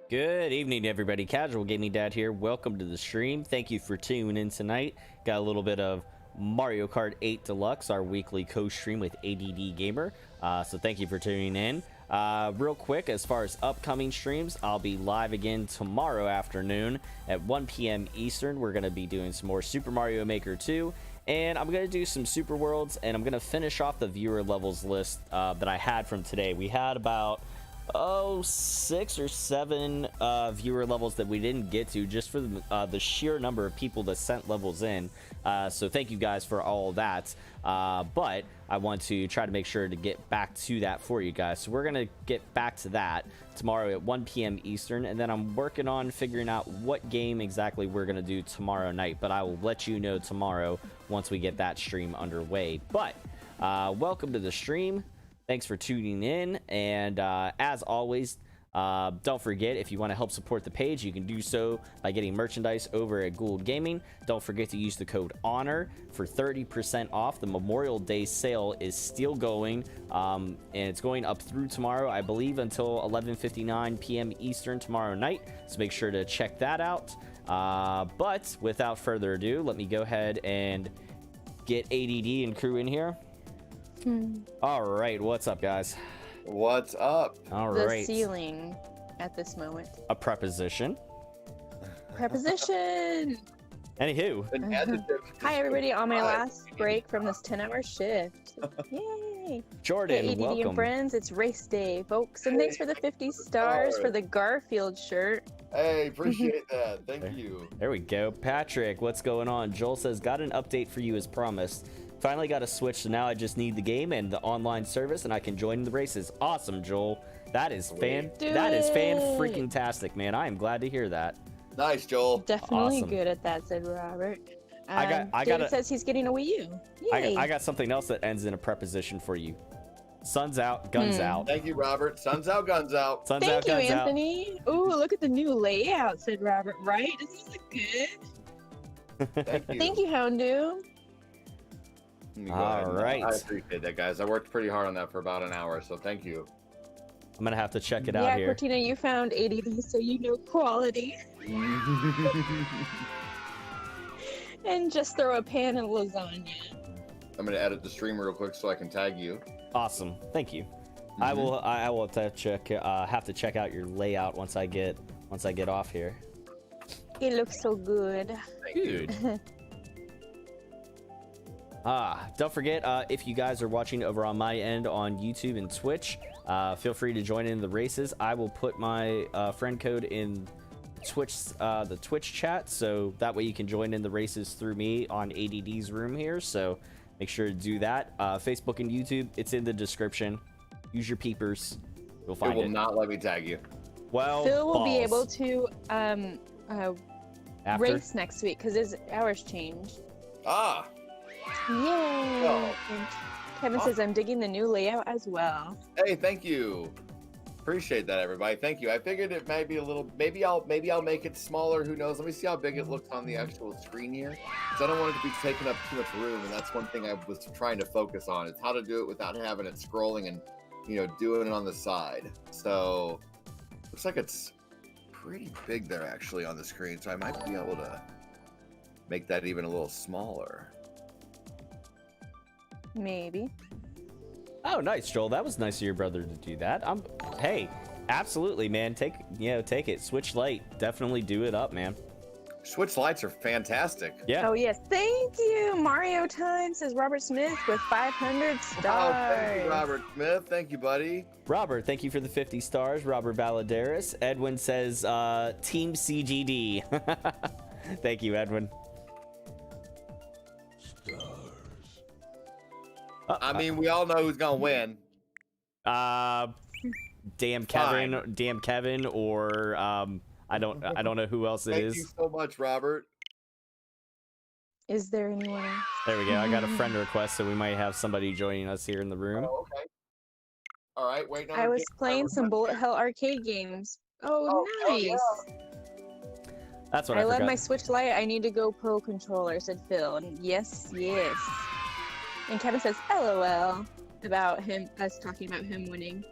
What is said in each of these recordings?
Good evening, everybody. Casual Gaming Dad here. Welcome to the stream. Thank you for tuning in tonight. Got a little bit of Mario Kart 8 Deluxe, our weekly co-stream with ADD Gamer. So thank you for tuning in. Real quick, as far as upcoming streams, I'll be live again tomorrow afternoon at 1 p.m. Eastern. We're going to be doing some more Super Mario Maker 2. And I'm going to do some Super Worlds, and I'm going to finish off the viewer levels list that I had from today. We had about 6 or 7 viewer levels that we didn't get to, just for the sheer number of people that sent levels in. So thank you guys for all of that. But I want to try to make sure to get back to that for you guys. So we're going to get back to that tomorrow at 1 p.m. Eastern. And then I'm working on figuring out what game exactly we're going to do tomorrow night. But I will let you know tomorrow once we get that stream underway. But welcome to the stream. Thanks for tuning in, and as always, don't forget, if you want to help support the page, you can do so by getting merchandise over at Gould Gaming. Don't forget to use the code HONOR for 30% off. The Memorial Day sale is still going, and it's going up through tomorrow, I believe, until 11:59 p.m. Eastern tomorrow night, so make sure to check that out. But without further ado, let me go ahead and get ADD and crew in here. All right, what's up, guys? What's up? All the right. ceiling at this moment. A preposition. Preposition. Anywho. An adjective. Hi, everybody. On my last break from this 10-hour shift. Yay. Jordan, Hey, ADD welcome. and friends, it's race day, folks. And thanks for the 50 stars for the Garfield shirt. Hey, appreciate that. Thank you. There we go. Patrick, what's going on? Joel says, got an update for you as promised. Finally got a Switch, so now I just need the game and the online service, and I can join the races. Awesome, Joel. That is fan freaking tastic, man. I am glad to hear that. Nice, Joel. Definitely Awesome. good at that, said Robert. David says he's getting a Wii U. Yay. I got something else that ends in a preposition for you. Sun's out, guns out. Thank you, Robert. Sun's out, guns out. Sun's Thank out, you, guns out. Anthony. Ooh, look at the new layout, said Robert. Right? Doesn't it look good? Thank you. Thank you, Houndu. All right. I appreciate that, guys. I worked pretty hard on that for about an hour, so thank you. I'm gonna have to check it out Yeah, here. Cortina, you found ADD, so you know quality. And just throw a pan of lasagna. I'm gonna edit the stream real quick so I can tag you. Awesome. Thank you. I will have to check out your layout once I get off here. It looks so good. Thank you. Dude. Don't forget, if you guys are watching over on my end on YouTube and Twitch, feel free to join in the races. I will put my friend code in the Twitch chat, so that way you can join in the races through me on ADD's room here. So make sure to do that. Facebook and YouTube, it's in the description. Use your peepers. You'll find it. It will not let me tag you. Well, Phil will be balls. able to After? race next week because his hours changed. Ah, Yay! Oh. And Kevin says, I'm digging the new layout as well. hey, thank you. Appreciate that, everybody. Thank you. I figured it might be a little. Maybe I'll make it smaller. Who knows? Let me see how big it looks on the actual screen here. Because I don't want it to be taking up too much room, and that's one thing I was trying to focus on. It's how to do it without having it scrolling and doing it on the side. So looks like it's pretty big there actually on the screen. So I might be able to make that even a little smaller. Maybe. Oh, nice, Joel. That was nice of your brother to do that. Hey, absolutely, man. Take it. Switch Lite. Definitely do it up, man. Switch lights are fantastic. Yeah. Oh, yes. Thank you. Mario Time says Robert Smith with 500 stars. Oh, thank you, Robert Smith. Thank you, buddy. Robert, thank you for the 50 stars. Robert Valadares. Edwin says, Team CGD. Thank you, Edwin. I mean, we all know who's gonna win. Damn Kevin, or I don't know who else it Thank is. you so much, Robert. Is there anyone else? There we go. I got a friend request, so we might have somebody joining us here in the room. Oh, okay. All right, wait. I was playing some Bullet Hell arcade games. Oh, nice. Yeah. That's what I I love forgot. my Switch Lite. I need to go pro controller, said Phil. And yes. And Kevin says LOL about us talking about him winning.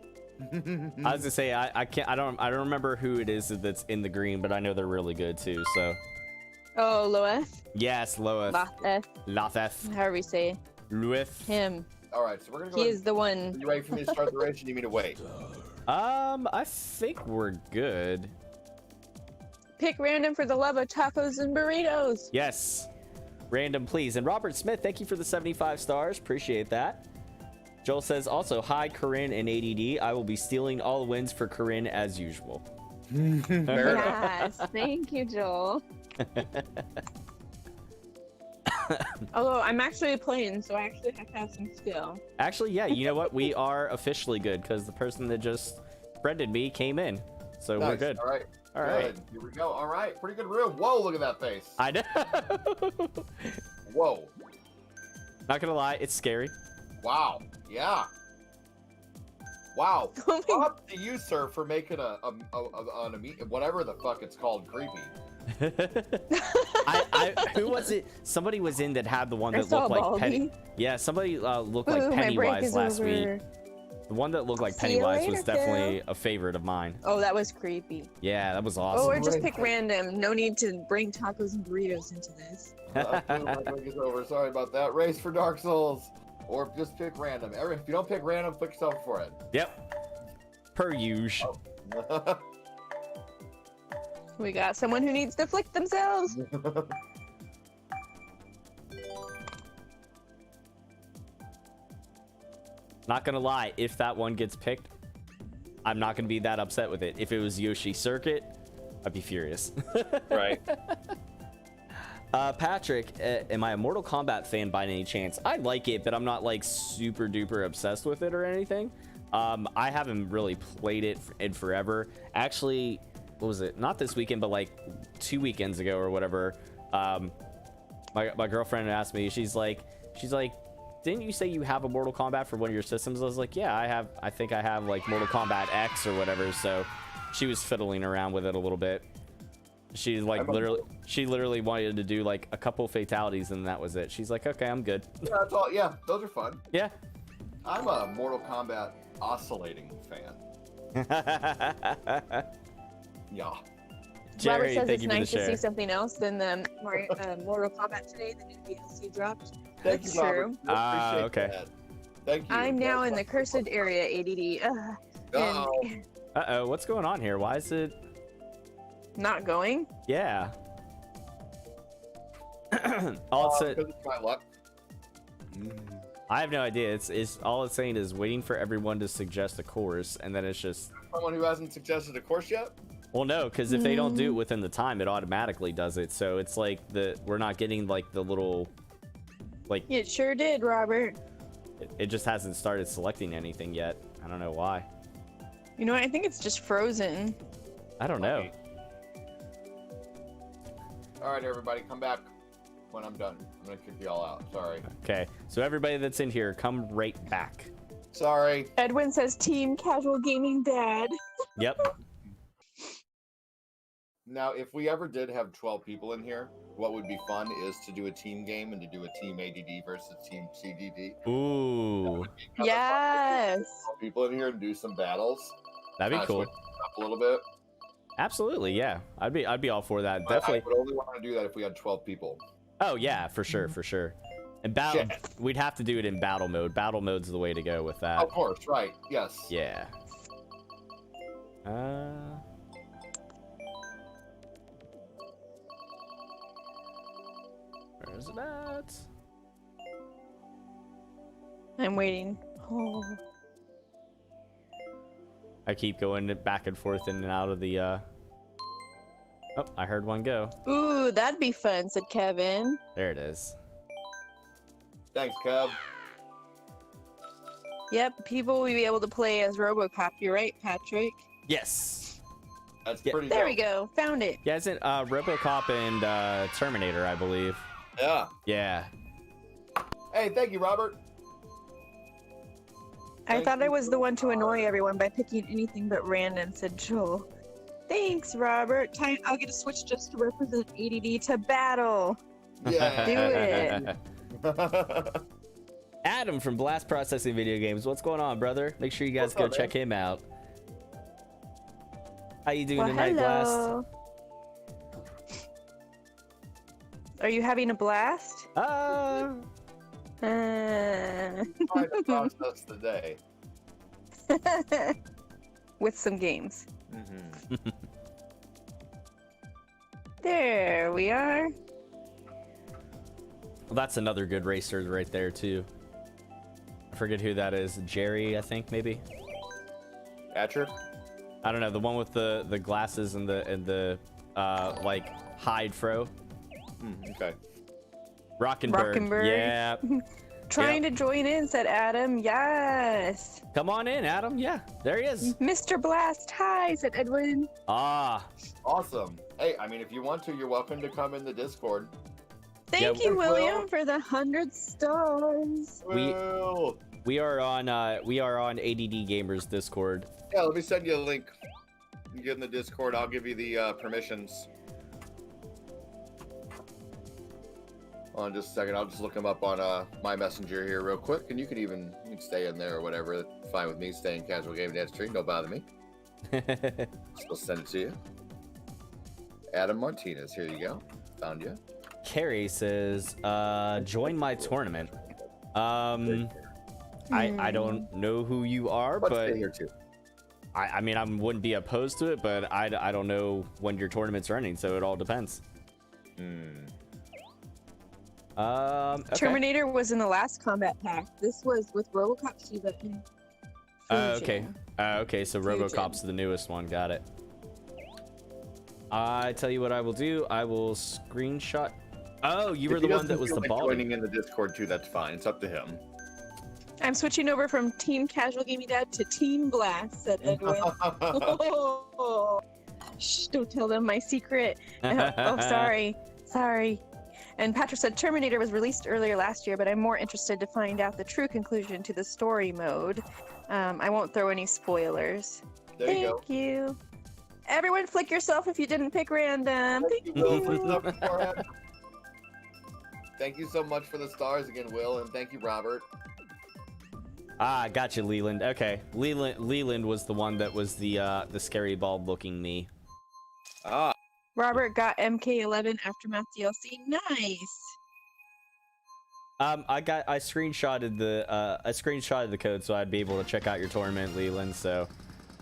I was gonna say I can't I don't remember who it is that's in the green, but I know they're really good too. So Oh, Loeth. yes, Loeth, Loeth. Lotheth, However you say Loeth. him. All right, so we're gonna go. He ahead. is the one. Are you ready for me to start the race? Or do you need me to wait? I think we're good. Pick random for the love of tacos and burritos. Yes, random please. And Robert Smith, thank you for the 75 stars. Appreciate that. Joel says also, hi Corinne and ADD. I will be stealing all the wins for Corinne as usual. Yes, thank you, Joel. Although I'm actually playing, so I actually have to have some skill. Actually, yeah, you know what? We are officially good because the person that just friended me came in. So Nice. we're good. All right. All right. Good. Here we go. All right. Pretty good room. Whoa, look at that face. I know. Whoa. Not gonna lie, it's scary. Wow. Yeah. Wow. Oh my- Props to you, sir, for making whatever the fuck it's called creepy. Who was it? Somebody was in that had the one I that saw looked like Baldy. Penny. Yeah, somebody looked like Ooh, my break Pennywise is last week. over. The one that looked like See you Pennywise was later, definitely a favorite of mine. Oh, that was creepy. Yeah, that was Oh, awesome. or just pick random. No need to bring tacos and burritos into this. My break is over. Sorry about that. Race for Dark Souls. Or just pick random. If you don't pick random, flick yourself for it. Yep. Per usual. We got someone who needs to flick themselves. Not gonna lie, if that one gets picked, I'm not gonna be that upset with it. If it was Yoshi Circuit, I'd be furious. Right. Patrick, am I a Mortal Kombat fan by any chance? I like it, but I'm not like super duper obsessed with it or anything. I haven't really played it in forever. Actually, what was it? Not this weekend, but like 2 weekends ago or whatever. My girlfriend asked me, she's like, didn't you say you have a Mortal Kombat for one of your systems? I was like, yeah, I think I have like Mortal Kombat X or whatever. So she was fiddling around with it a little bit. She like literally wanted to do like a couple fatalities and that was it. She's like, okay, I'm good. Yeah, that's all. Yeah, those are fun. Yeah. I'm a Mortal Kombat oscillating fan. Yeah. Jerry, Robert says thank it's you for the nice to share. see something else than the Mortal Kombat today. The new DLC dropped. Thank That's you, Robert. true. Appreciate Okay. that. Thank you. I'm now in the cursed area, ADD. Uh-oh. And Uh-oh, what's going on here? Why is it? not going. Yeah. All it Because it's my luck. I have no idea. It's all it's saying is waiting for everyone to suggest a course, and then it's just. Someone who hasn't suggested a course yet? Well, no, because if they don't do it within the time, it automatically does it. So it's like we're not getting like the little, like It sure did, Robert. it just hasn't started selecting anything yet. I don't know why. You know what? I think it's just frozen. I don't know. All right, everybody, come back when I'm done. I'm gonna kick you all out. Sorry. Okay, so everybody that's in here, come right back. Sorry. Edwin says Team Casual Gaming Dad. Yep. Now, if we ever did have 12 people in here, what would be fun is to do a team game and to do a team ADD versus team CDD. Ooh, Yes. 12 people in here and do some battles. that'd be cool. Switch it up a little bit. Absolutely, yeah. I'd be all for that. But Definitely. I would only want to do that if we had 12 people. Oh yeah, for sure, for sure. And battle, Shit. we'd have to do it in battle mode. Battle mode's the way to go with that. Of course, right? Yes. Yeah. Where's it at? I'm waiting. Oh. I keep going back and forth in and out of the. Oh, I heard one go. Ooh, that'd be fun, said Kevin. There it is. Thanks, Kev. Yep, people will be able to play as RoboCop. You're right, Patrick. Yes. That's Yeah. pretty There dope. we go. Found it. Yeah, isn't RoboCop and Terminator, I believe. Yeah. Yeah. Hey, thank you, Robert. I Thank thought I you was for the one to annoy everyone by picking anything but random, said Joel. Thanks, Robert. Time I'll get a switch just to represent ADD to battle. Yeah. Do it. Adam from Blast Processing Video Games. What's going on, brother? Make sure you guys go check him out. How you doing tonight, hello. Blast? Are you having a blast? Trying to process the day. With some games. Mm-hmm. There we are. Well, that's another good racer right there too. I forget who that is. Jerry, I think maybe. Atcher? I don't know. The one with the glasses and the like hide fro. Okay. Rockenberg. Yeah. Trying to join in, said Adam. Yes. Come on in, Adam. Yeah, there he is. Mr. Blast, hi, said Edwin. Ah. Awesome. Hey, I mean, if you want to, you're welcome to come in the Discord. Thank you, William, for the 100 stars. We are on ADD Gamers Discord. Yeah, let me send you a link. You get in the Discord. I'll give you the permissions. Hold on just a second. I'll just look them up on my messenger here real quick, and you can stay in there or whatever. Fine with me. Stay in casual gaming dad stream. Don't bother me. I'll send it to you. Adam Martinez. Here you go. Found you. Carrie says, join my tournament. I don't know who you are, but here too. I mean, I wouldn't be opposed to it, but I don't know when your tournament's running, so it all depends. Okay. Terminator was in the last combat pack. This was with RoboCop Shiva and okay. Okay, so RoboCop's the newest one. Got it. I tell you what I will do. I will screenshot. Oh, you were the one that was the ball. Joining in the Discord too. That's fine. It's up to him. I'm switching over from Team Casual Gaming Dad to Team Blast, said Edwin. Oh, shh, don't tell them my secret. Oh, sorry. And Patrick said Terminator was released earlier last year, but I'm more interested to find out the true conclusion to the story mode. I won't throw any spoilers. There you go. Thank you. Everyone flick yourself if you didn't pick random. Thank you, Will, for the support. Thank you so much for the stars again, Will, and thank you, Robert. Ah, gotcha, Leland. Okay, Leland was the one that was the scary bald-looking me. Ah. Robert got MK11 Aftermath DLC. Nice. I screenshotted the code so I'd be able to check out your tournament, Leland. So,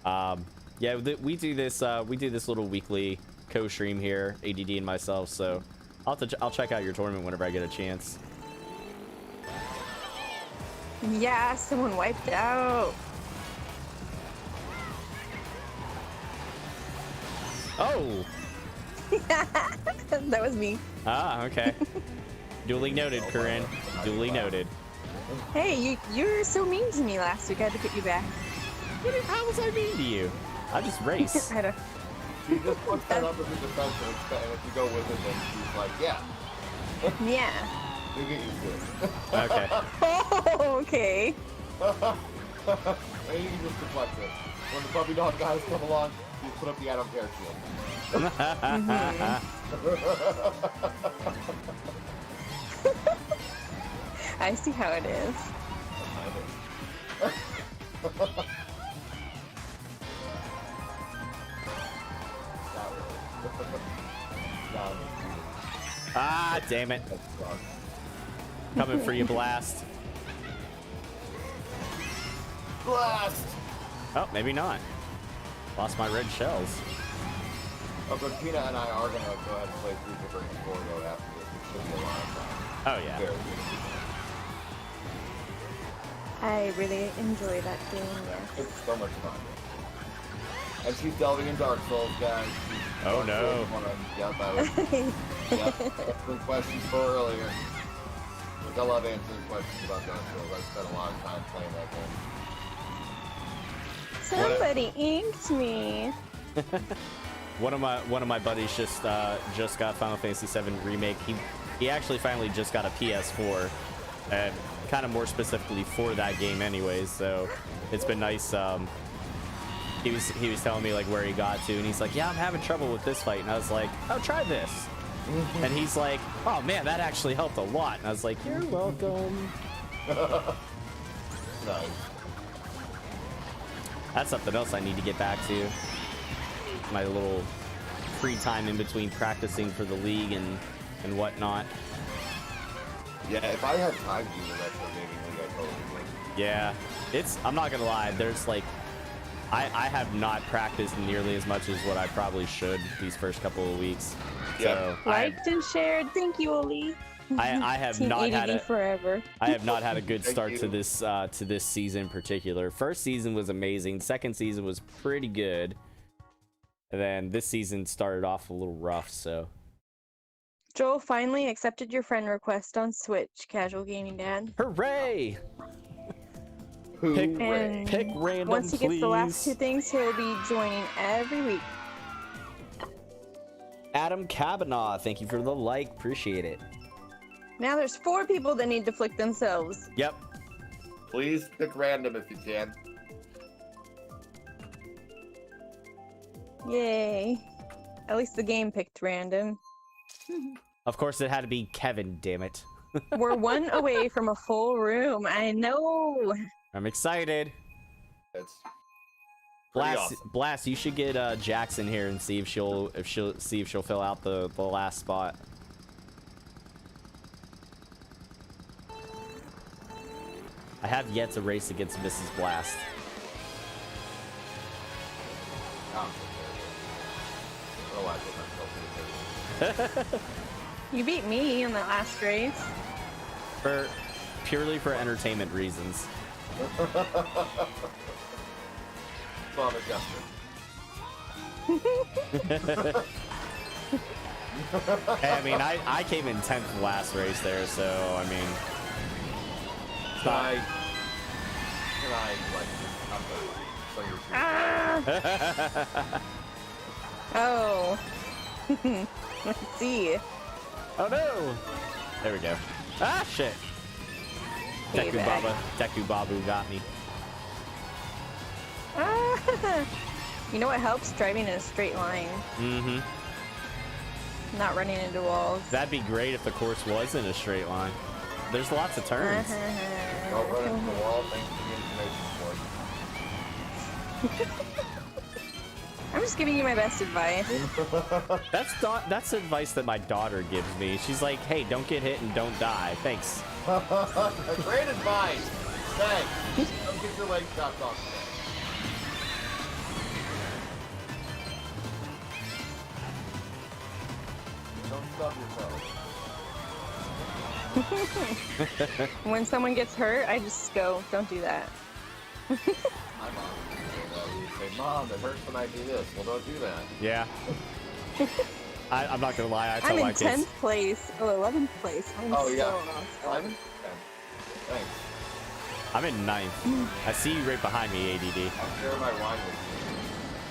yeah, we do this little weekly co-stream here, ADD and myself. So, I'll check out your tournament whenever I get a chance. Yeah, someone wiped out. Oh. That was me. Ah, okay. Duly noted, Corinne. Duly noted. Hey, you're so mean to me last week. I had to put you back. How was I mean to you? I just race. I don't. She just puts that up as a defense, and if you go with it, then she's like, yeah. Yeah. You get used to it. Okay. Oh, okay. And you can just deflect it. When the puppy dog guys come along, you put up the I don't care shield. I see how it is. Ah, damn it. Coming for you, Blast. Blast! Oh, maybe not. Lost my red shells. Oh, but Tina and I are going to go ahead and play through Super Nintendo after this. It should be a lot of fun. Oh, yeah. Very good. I really enjoy that game, yes. It's so much fun. And she's delving in Dark Souls, guys. Oh, no. Yep, I was answering questions for earlier. Like, I love answering questions about Dark Souls. I spent a lot of time playing that game. Somebody inked me. One of my buddies just got Final Fantasy VII Remake. He actually finally just got a PS4, and kind of more specifically for that game, anyways. So it's been nice. He was telling me like where he got to, and he's like, "Yeah, I'm having trouble with this fight," and I was like, "Oh, try this." And he's like, "Oh man, that actually helped a lot." And I was like, "You're welcome." Nice. That's something else I need to get back to. My little free time in between practicing for the league and whatnot. Yeah, if I had time to do the retro gaming league, I totally would. Yeah, I'm not gonna lie, there's like, I have not practiced nearly as much as what I probably should these first couple of weeks. Yeah. So Liked and shared. Thank you, Oli. I have Team not had ADD forever. I have not had a good Thank start you. to this season in particular. First season was amazing. Second season was pretty good. And then this season started off a little rough, so. Joel finally accepted your friend request on Switch, Casual Gaming Dad. Hooray! Hooray. Pick random, Once he gets the last please. 2 things, he'll be joining every week. Adam Kavanaugh, thank you for the like. Appreciate it. Now there's 4 people that need to flick themselves. Yep. Please pick random if you can. Yay. At least the game picked random. Of course, it had to be Kevin, damn it. We're 1 away from a full room. I know. I'm excited. It's pretty Blast, awesome. Blast, you should get Jackson here and see if she'll fill out the last spot. I have yet to race against Mrs. Blast. Oh, I put myself in the You beat me in the last race. Purely for entertainment reasons. Bob adjustment. Hey, I mean, I came in 10th last race there, so I mean, it's not. Can I like I'm so you're Ah! Oh. Let's see. Oh no! There we go. Ah shit! Deku Payback. Deku Babu got me. Ah! You know what helps? Driving in a straight line. Mm-hmm. Not running into walls. That'd be great if the course was in a straight line. There's lots of turns. Don't run into the wall. Thanks for the information, I'm just giving you my best advice. boy. That's advice that my daughter gives me. She's like, "Hey, don't get hit and don't die." Thanks. Great advice. Thanks. Don't get your legs chopped off today. Don't stub yourself. When someone gets hurt, I just go, don't do that. My mom would say that. We would say, "Mom, it hurts when I do this." Well, don't do that. Yeah. I'm not gonna lie. I I'm tell in my 10th kids. place. Oh, 11th place. I'm Oh, so yeah. awesome. Simon? Thanks. I'm in 9th. I see you right behind me, ADD. I'll share my wine with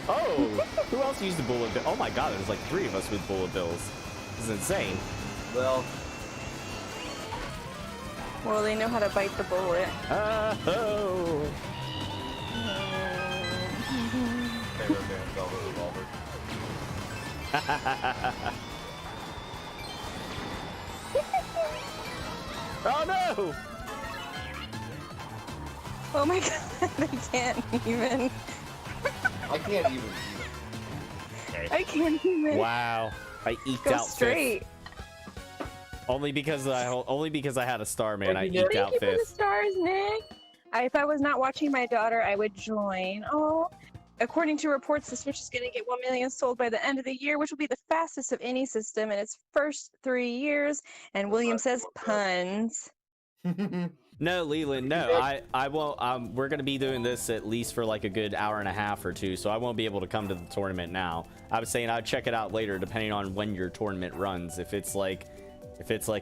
Oh, who else used a bullet bill? Oh my god, there's like 3 of us with bullet bills. This is insane. you. Well, Well, they know how to bite the bullet. Oh. favorite band Velvet Revolver. Oh no! Oh my god, I can't even. I can't even. I can't even. Wow, I eked Go out straight. 5th. Only because I had a star, man. I Thank you, eked Thank out you for the 5th. stars, Nick. If I was not watching my daughter, I would join. Oh, according to reports, the Switch is going to get 1 million sold by the end of the year, which will be the fastest of any system in its first 3 years. And William says puns. No, Leland, no. I won't. We're gonna be doing this at least for like a good hour and a half or 2, so I won't be able to come to the tournament now. I was saying I'd check it out later, depending on when your tournament runs. If it's like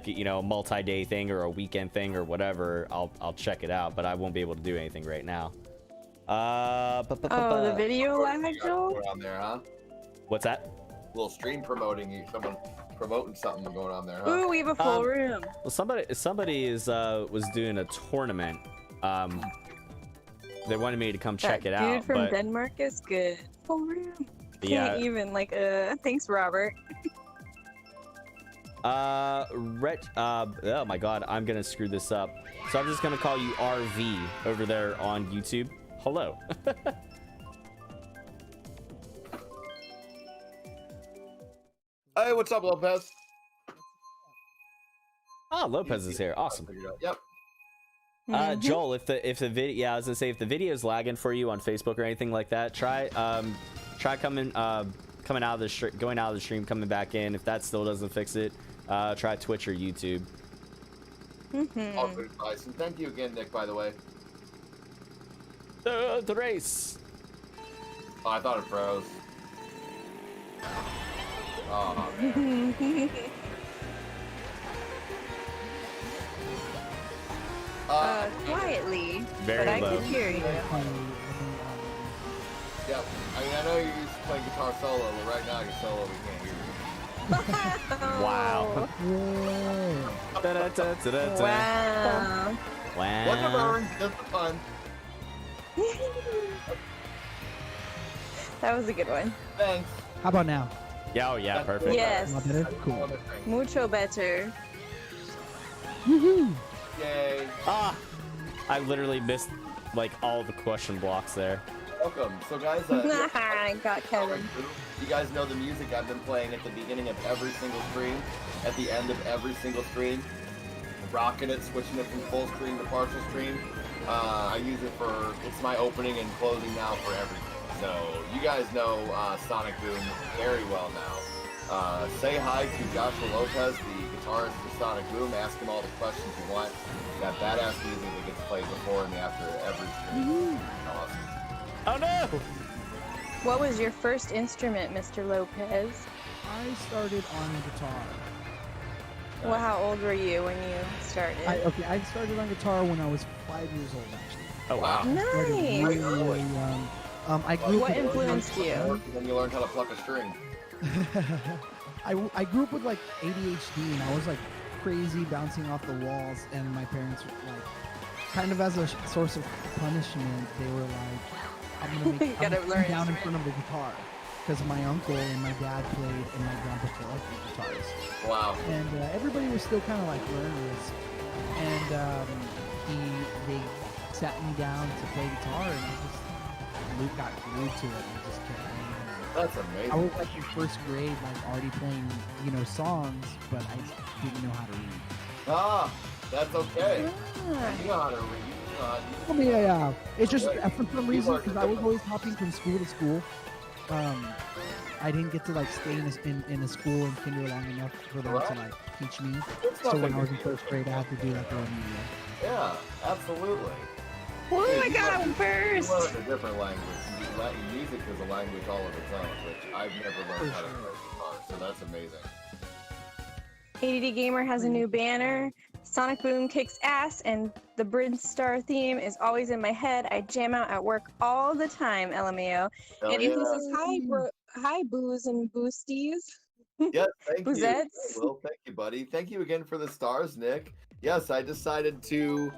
you know, a multi-day thing or a weekend thing or whatever, I'll check it out. But I won't be able to do anything right now. Oh, the video lag, Joel? Going on there, huh? What's that? Little stream promoting you. Someone promoting something going on there, huh? Ooh, we have a full room. Well, somebody is was doing a tournament. They wanted me to come check it That out. dude from but Denmark is good. Full room. Yeah. Can't even, like, thanks, Robert. Oh my god, I'm gonna screw this up. So I'm just gonna call you RV over there on YouTube. Hello. Hey, what's up, Lopez? Oh, Lopez is here. Awesome. Yep. Joel, if the video, yeah, I was gonna say, if the video's lagging for you on Facebook or anything like that, try coming out of the going out of the stream, coming back in. If that still doesn't fix it, try Twitch or YouTube. All good advice. And thank you again, Nick, by the way. The race. Oh, I thought it froze. Oh, man. Quietly, Very but low. I could hear you. Yep. I mean, I know you're used to playing guitar solo, but right now you're solo, we can't hear you. Wow. Da-da-da-da-da-da. Wow. What's a Wow. burn? Just for fun. That was a good one. Thanks. How about now? Yeah, oh yeah, perfect. Yes. Am I better? Cool. Mucho better. Woohoo! Yay. Ah, I literally missed like all the question blocks there. Welcome. So, guys, I got Kevin. you guys know the music I've been playing at the beginning of every single stream, at the end of every single stream, rocking it, switching it from full screen to partial screen. I use it for, it's my opening and closing now for everything. So you guys know Sonic Boom very well now. Say hi to Joshua Lopez, the guitarist for Sonic Boom. Ask him all the questions you want. That badass music that gets played before and after every stream. Awesome. Oh no! What was your first instrument, Mr. Lopez? I started on guitar. Well, how old were you when you started? I started on guitar when I was 5 years old, actually. Oh wow. Started Nice. really, really young. I grew What up with, influenced you? When you learn how to pluck a string. I grew up with like ADHD, and I was like crazy, bouncing off the walls, and my parents were like, kind of as a source of punishment, they were like, I'm gonna You gotta I'm learn down in instrument. front of the guitar, because my uncle and my dad played, and my grandpa played guitars, Wow. and everybody was still kind of like learners, and they sat me down to play guitar, and I just got glued to it, and I just kept playing. That's amazing. I was like in first grade, like already playing, songs, but I didn't know how to read. Ah, that's okay. Ah. You know how to read. You know how to I mean, yeah. It's just Right. for some reason, because I was always hopping from school to school. I didn't get to like stay in a school in kinder long enough for them to like teach me. It's So when nothing I was in to first grade, I had to do like remedial. Yeah, absolutely. Oh, Yeah, I you got learn- him You first. learn a different language. Music is a language all of its own, which I've never learned how to play guitar, so that's amazing. ADD Gamer has a new banner. Sonic Boom kicks ass, and the Bridge Star theme is always in my head. I jam out at work all the time, LMAO. Hell And he yeah. says, hi, Booze and Boosties. Yes, thank you. Boozettes. Well, thank you, buddy. Thank you again for the stars, Nick. Yes, I decided to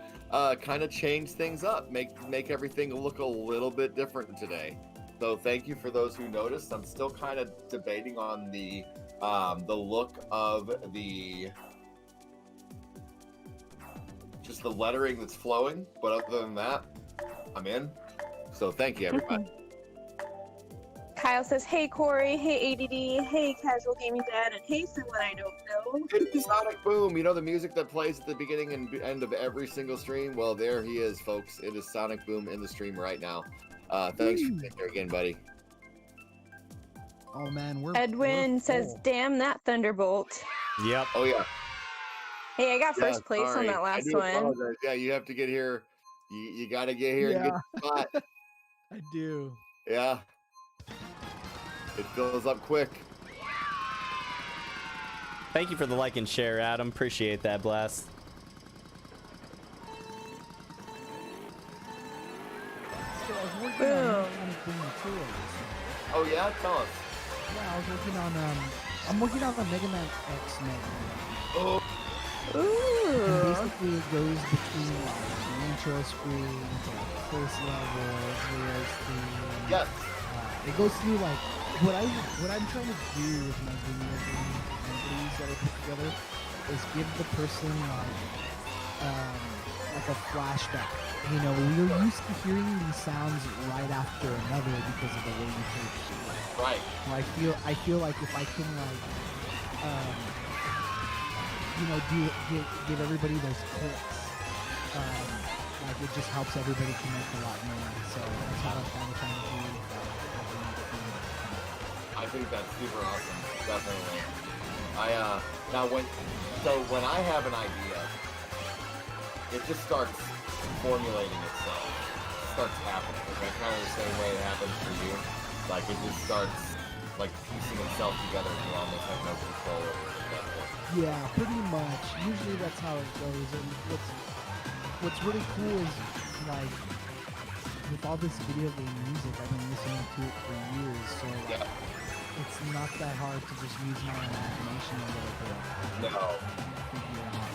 kind of change things up, make everything look a little bit different today. So thank you for those who noticed. I'm still kind of debating on the look of just the lettering that's flowing, but other than that, I'm in. So thank you, everybody. Kyle says, hey, Corey. Hey, ADD. Hey, Casual Gaming Dad. And hey, someone I don't know. It's Sonic Boom. You know the music that plays at the beginning and end of every single stream? Well, there he is, folks. It is Sonic Boom in the stream right now. Thanks for being here again, buddy. Oh man, Edwin we're says, full. damn that Thunderbolt. Yep. Oh, yeah. Hey, I got Yeah, first place sorry. on that I last do one. apologize. Yeah, you have to get here. You got to get here and get the spot. I do. Yeah. It fills up quick. Thank you for the like and share, Adam. Appreciate that, Blast. So I was working Boom. on Sonic Boom 2 recently. Oh, yeah? Tell us. Yeah, I was working on I'm working on the Mega Man X Mega Man. Oh, And Ooh. basically it goes between like the intro screen to like first level, zero screen. yes. It goes through like what I'm trying to do with my video game companies that I put together is give the person like a flashback. You know, we're used to hearing these sounds right after another because of the way you play the game. Right. So I feel like if I can like you know give everybody those clicks, like it just helps everybody connect a lot more. So that's what I'm kind of trying to do. I think that's super awesome. Definitely. Now when I have an idea, it just starts formulating itself. It starts happening. Is that kind of the same way it happens for you? Like it just starts like piecing itself together and you almost have no control over it. Yeah, pretty much. Usually that's how it goes. And what's really cool is like with all this video game music, I've been listening to it for years. So like, it's not that hard to just use my imagination a little bit. No. Figure out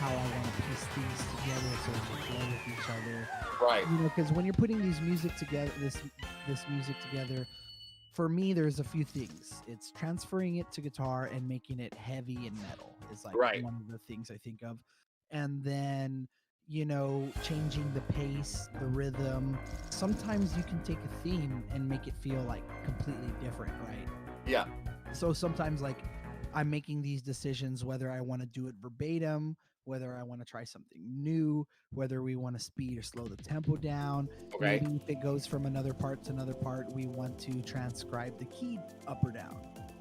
how I want to piece things together so they flow with each other. Right. You know, because when you're putting these music together, this music together, for me, there's a few things. It's transferring it to guitar and making it heavy and metal is like one of the things I think of. And then, you know, changing the pace, the rhythm. Sometimes you can take a theme and make it feel like completely different, right? Yeah. So sometimes like I'm making these decisions whether I want to do it verbatim, whether I want to try something new, whether we want to speed or slow the tempo down. Okay. Maybe if it goes from another part to another part, we want to transcribe the key up or down.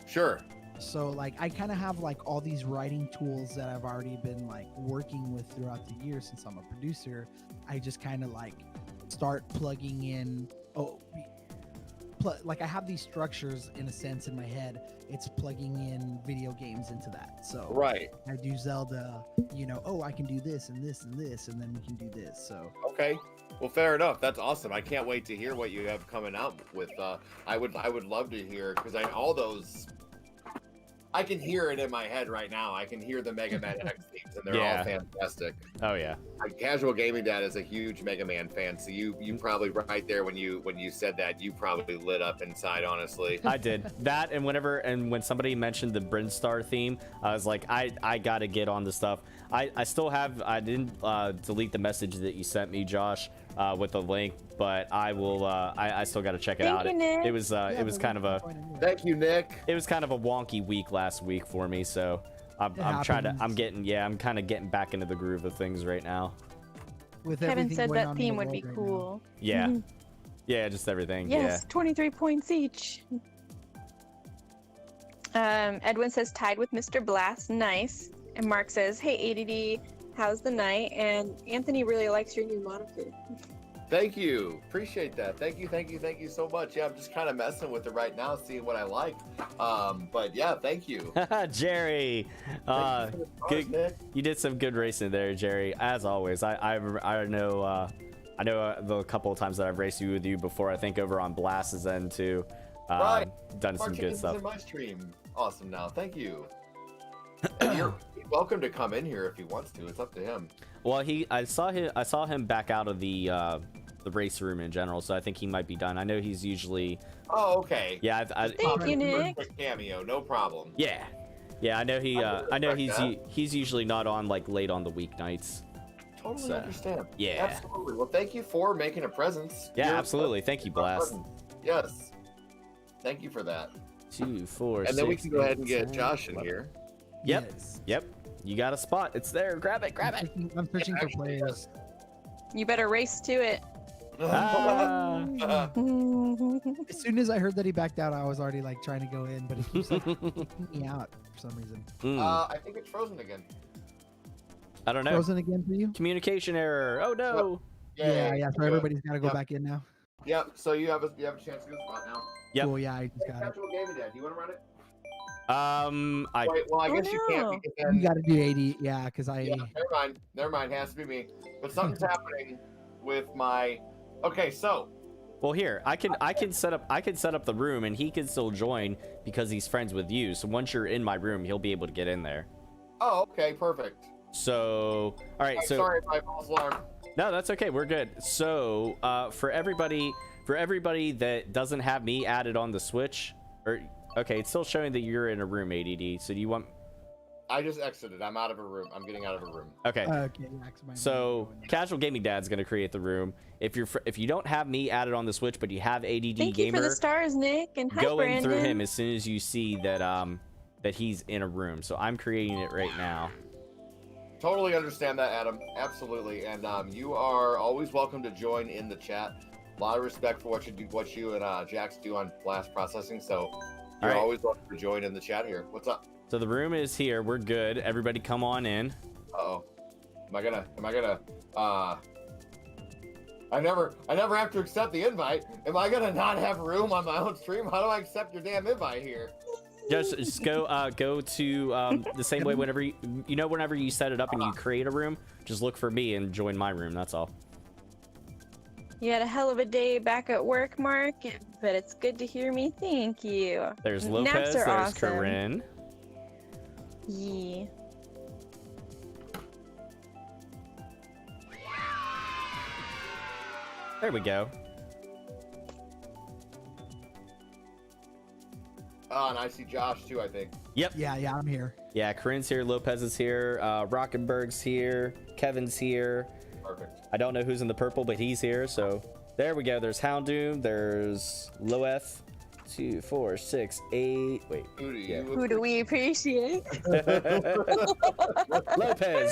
Sure. So like I kind of have like all these writing tools that I've already been like working with throughout the years since I'm a producer. I just kind of like start plugging in. Like I have these structures in a sense in my head. It's plugging in video games into that. So Right. I do Zelda, you know, oh, I can do this and this and this, and then we can do this. So Okay. Well, fair enough. That's awesome. I can't wait to hear what you have coming out with. I would love to hear because all those. I can hear it in my head right now. I can hear the Mega Man X themes, and they're all fantastic. Oh yeah. Like, Casual Gaming Dad is a huge Mega Man fan, so you probably right there when you said that, you probably lit up inside. Honestly, I did that, and when somebody mentioned the Brinstar theme, I was like, I gotta get on the stuff. I still have. I didn't delete the message that you sent me, Josh, with the link, but I will. I still got to check it out. It was kind of a. Thank you, Nick. It was kind of a wonky week last week for me, so I'm kind of getting back into the groove of things right now. with Kevin everything said going on that in theme the would be world right cool. Yeah. Mhm. Yeah, just everything. Yes, 23 points each. Edwin says tied with Mr. Blast. Nice. And Mark says, hey, ADD, how's the night? And Anthony really likes your new moniker. Thank you. Appreciate that. Thank you so much. Yeah, I'm just kind of messing with it right now, seeing what I like. But yeah, thank you. Yeah. Jerry, Thank you for the stars, Nick. you did some good racing there, Jerry. As always, I know the couple of times that I've raced with you before. I think over on Blast's end too. Right. Done some Mark good Higgins is stuff. in my stream. Awesome. Now, thank you. And you're welcome to come in here if he wants to. It's up to him. Well, I saw him back out of the race room in general, so I think he might be done. I know he's usually. Oh, okay. Yeah, Thank you, Nick. Quick cameo, no problem. Yeah. I know he. I know respect that. he's usually not on like late on the weeknights. Totally So, understand. yeah. Absolutely. Well, thank you for making a presence. Yeah, You're- absolutely. Thank you, Blast. Yes. Thank you for that. 2, 4, And then we 6, can go ahead and 8, get 10, Josh in 11. here. Yep. Yes. Yep. You got a spot. It's there. Grab it. I'm searching for actually, players. You better race to it. Ah. As soon as I heard that he backed out, I was already like trying to go in, but it keeps like kicking me out for some reason. I think it's frozen again. I don't know. Frozen again for you? Communication error. Oh no. Yeah. So everybody's got to go Yep. back in now. Yep. So you have a chance to go spot now. Yep. Cool. Yeah, I just got it. Casual Gaming Dad, you want to run it? I Wait, well, I Oh, guess you can't no. because You then. got to do 80. Yeah, because Yeah, never mind. Has to be me. But something's happening with my. Okay, so well here. I can set up the room and he can still join because he's friends with you. So once you're in my room, he'll be able to get in there. Oh, okay, perfect. So all right. So Sorry if I false alarm. no, that's okay. We're good. So for everybody for everybody that doesn't have me added on the Switch, or okay, it's still showing that you're in a room, ADD. So do you want? I just exited. I'm out of a room. I'm getting out of a room. Okay. Okay. Max, my So mind. Casual Gaming Dad's gonna create the room. If you don't have me added on the Switch, but you have ADD Thank Gamer, you for the stars, Nick, and hi, go in Brandon. through him as soon as you see that that he's in a room. So I'm creating it right now. Totally understand that, Adam. Absolutely. And you are always welcome to join in the chat. A lot of respect for what you and Jax do on blast processing. So you're right. always welcome to join in the chat here. What's up? So the room is here. We're good. Everybody come on in. Uh-oh. Am I gonna I never have to accept the invite. Am I gonna not have room on my own stream? How do I accept your damn invite here? Just go to the same way whenever whenever you set it up and you create a room, just look for me and join my room. That's all. You had a hell of a day back at work, Mark, but it's good to hear me. Thank you. There's Naps Lopez. are There's awesome. Corinne. Yeah. There we go. Oh, and I see Josh too, I think. Yep. Yeah, I'm here. Yeah, Corinne's here. Lopez is here. Rockenberg's here. Kevin's here. Perfect. I don't know who's in the purple, but he's here. So there we go. There's Houndoom. There's Loeth. 2, 4, 6, 8. Wait. Who do we appreciate?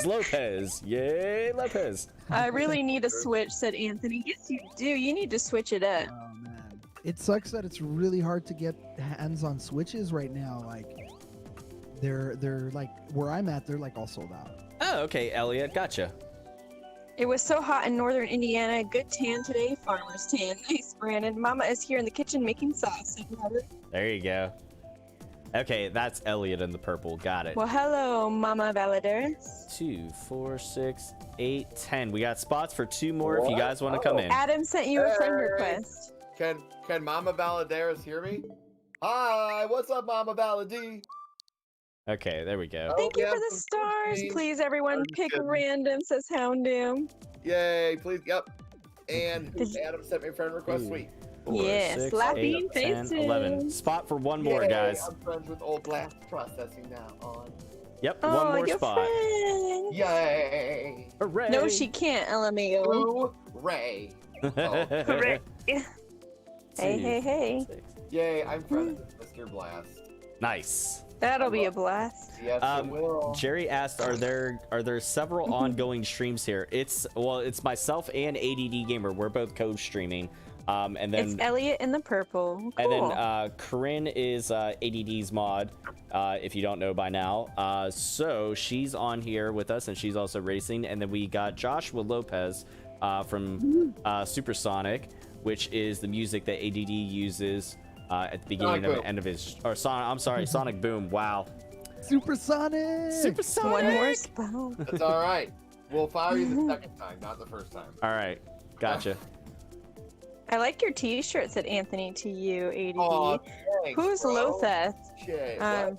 Lopez. Yay, Lopez. I really need a Switch, said Anthony. Yes, you do. You need to switch it up. Oh man, it sucks that it's really hard to get hands on Switches right now. Like, they're like where I'm at. They're like all sold out. Oh, okay, Elliot. Gotcha. It was so hot in northern Indiana. Good tan today. Farmer's tan. Nice, Brandon. Mama is here in the kitchen making sauce. said Robert. There you go. Okay, that's Elliot in the purple. Got it. Well, hello, Mama Valadares. 2, 4, 6, 8, 10. We got spots for 2 more if you guys want to come in. Adam sent you a friend Hey. request. Can Mama Valadares hear me? Hi, what's up, Mama Valadi? Okay, there we go. Thank you yeah, for the some stars. Disney. Please, everyone, I'm pick kidding. random, says Houndoom. Yay, please, yep. And Did you- Adam sent me a friend request. Sweet. 4, Yes, 6, laughing 8, 10, faces. 11. Spot for one more, Yay, guys. I'm friends with old blast processing now on. Yep, Oh, one more your spot. friend. Yay! Hooray! No, she can't, LMAO. Hooray! Correct. Hey, hey. Yay, I'm friends with Mr. Blast. Nice. That'll be a blast. Yes, it will. Jerry asked, "Are there several ongoing streams here?" It's myself and ADD Gamer. We're both co-streaming, and then It's Elliot in the purple. Cool. and then Corinne is ADD's mod. If you don't know by now, so she's on here with us, and she's also racing. And then we got Joshua Lopez from Supersonic, which is the music that ADD uses at the beginning and end of his. Or I'm sorry, Sonic Boom. Wow. Supersonic. Supersonic. One more spell. That's all right. We'll fire you the second time, not the first time. All right, gotcha. I like your T-shirt, said Anthony to you, ADD. Aw, thanks, Who's bro. Lotheth? Shit. There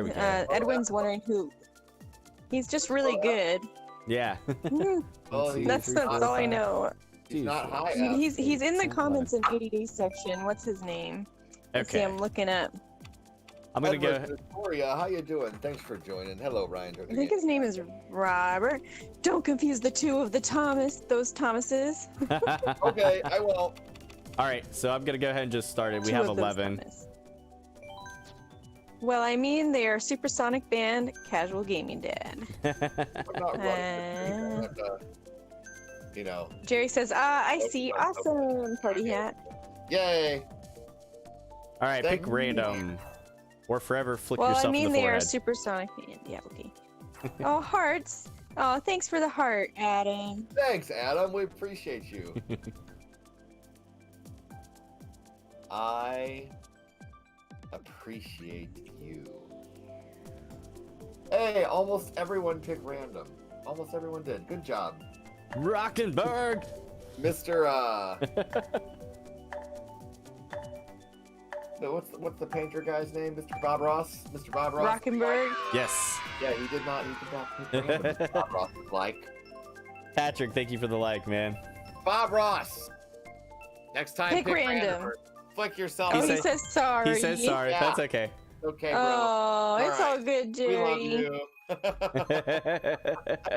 we go. Edwin's wondering who. He's just really good. Yeah. Well, That's all I know. He's not high up. He's in the comments in ADD section. What's his name? Let's see, Okay. I'm looking up. I'm gonna go. Edward Victoria, how you doing? Thanks for joining. Hello, Ryan. I think his name is Robert. Don't confuse the two of those Thomases. Okay, I will. All right, so I'm gonna go ahead and just start it. We Two have of those 11. Thomas. Well, I mean, they are Supersonic Band, Casual Gaming Dad. I'm not running. You know. Jerry says, I see. Awesome. Party hat. Yay. All right, Thank pick you. random, or forever flick Well, yourself I mean, in the they are forehead. Supersonic Band. Yeah, okay. Oh, hearts. Oh, thanks for the heart, Adam. Thanks, Adam. We appreciate you. I appreciate you. Hey, almost everyone picked random. Almost everyone did. Good job. Rockenberg. Mr. What's the painter guy's name? Mr. Bob Ross? Mr. Bob Ross? Rockenberg. Yes. Yeah, he did not pick random. Mr. Bob Ross was like. Patrick, thank you for the like, man. Bob Ross! Next time, Pick random. or flick yourself. Oh, He he said- says sorry. He says sorry. Yeah. That's okay. Okay, bro. Oh, it's all right. good, We love Jerry. you.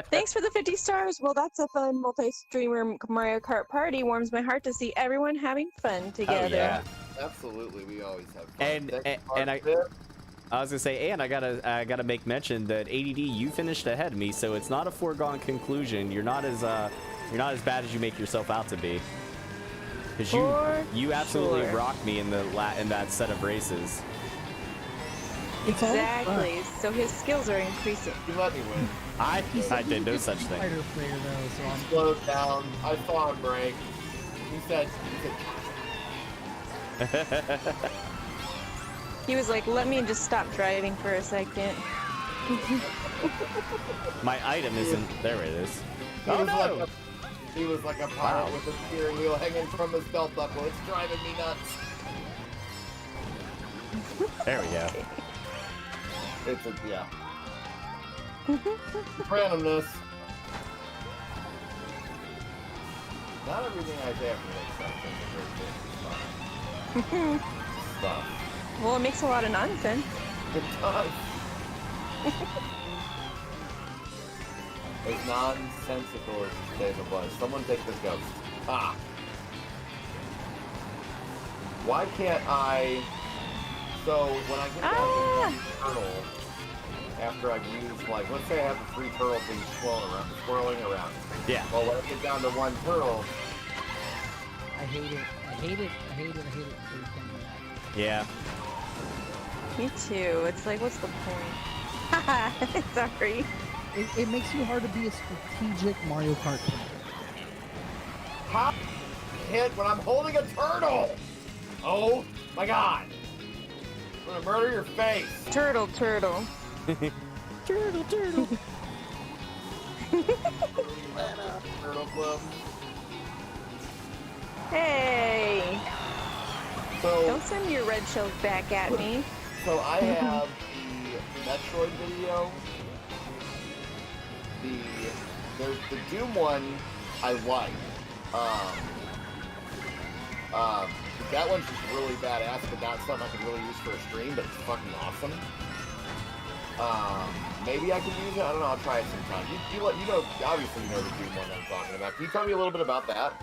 Thanks for the 50 stars. Well, that's a fun multi-streamer Mario Kart party. Warms my heart to see everyone having fun together. yeah. Absolutely, we always have fun. And I was gonna say, and I gotta make mention that ADD, you finished ahead of me, so it's not a foregone conclusion. You're not as bad as you make yourself out to be. Because you absolutely rocked me in that set of races. Exactly. So his skills are increasing. You let me win. I did no such thing. Fighter player though, so I'm Slowed down. I saw him break. He said He was like, let me just stop driving for a second. My item isn't there. It is. He was like a pirate with a steering wheel hanging from his belt buckle. It's driving me nuts. There we go. It's yeah. Randomness. Not everything I say after makes sense. Stuff. Well, it makes a lot of nonsense. It does. As nonsensical as the statement was. Someone take this ghost. Ah. Why can't I? So when I get down to one turtle, after I've used, like, let's say I have the 3 turtle things swirling around. Yeah. Well, when I get down to 1 turtle. I hate it. I hate it. I hate it. I hate it. So you can't do that. Yeah. Me too. It's like, what's the point? Haha, sorry. It makes you hard to be a strategic Mario Kart player. How hit when I'm holding a turtle? Oh my god. I'm gonna murder your face. Turtle. Turtle. Turtle Club. Hey! So, Don't send your red shells back at me. so I have the Metroid video. There's the Doom one I like. That one's just really badass, but not something I can really use for a stream, but it's fucking awesome. Maybe I can use it. I don't know. I'll try it sometime. You know, obviously you know the Doom one I'm talking about. Can you tell me a little bit about that?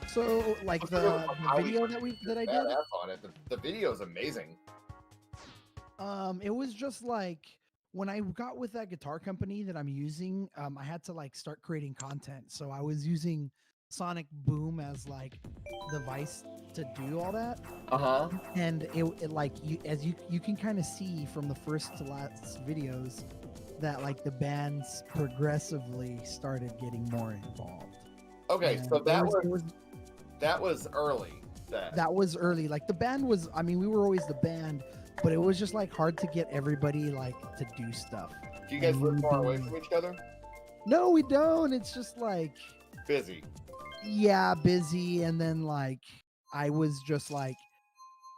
So, like the video that I did, Badass on it. The video is amazing. it was just like when I got with that guitar company that I'm using, I had to like start creating content. So I was using Sonic Boom as like the device to do all that. And it like you can kind of see from the first to last videos that like the bands progressively started getting more involved. Okay, And so that was early. that was early. Like the band was, I mean, we were always the band, but it was just like hard to get everybody like to do stuff. Do you guys live far away from each other? No, we don't. It's just like Busy. yeah, busy. And then like I was just like,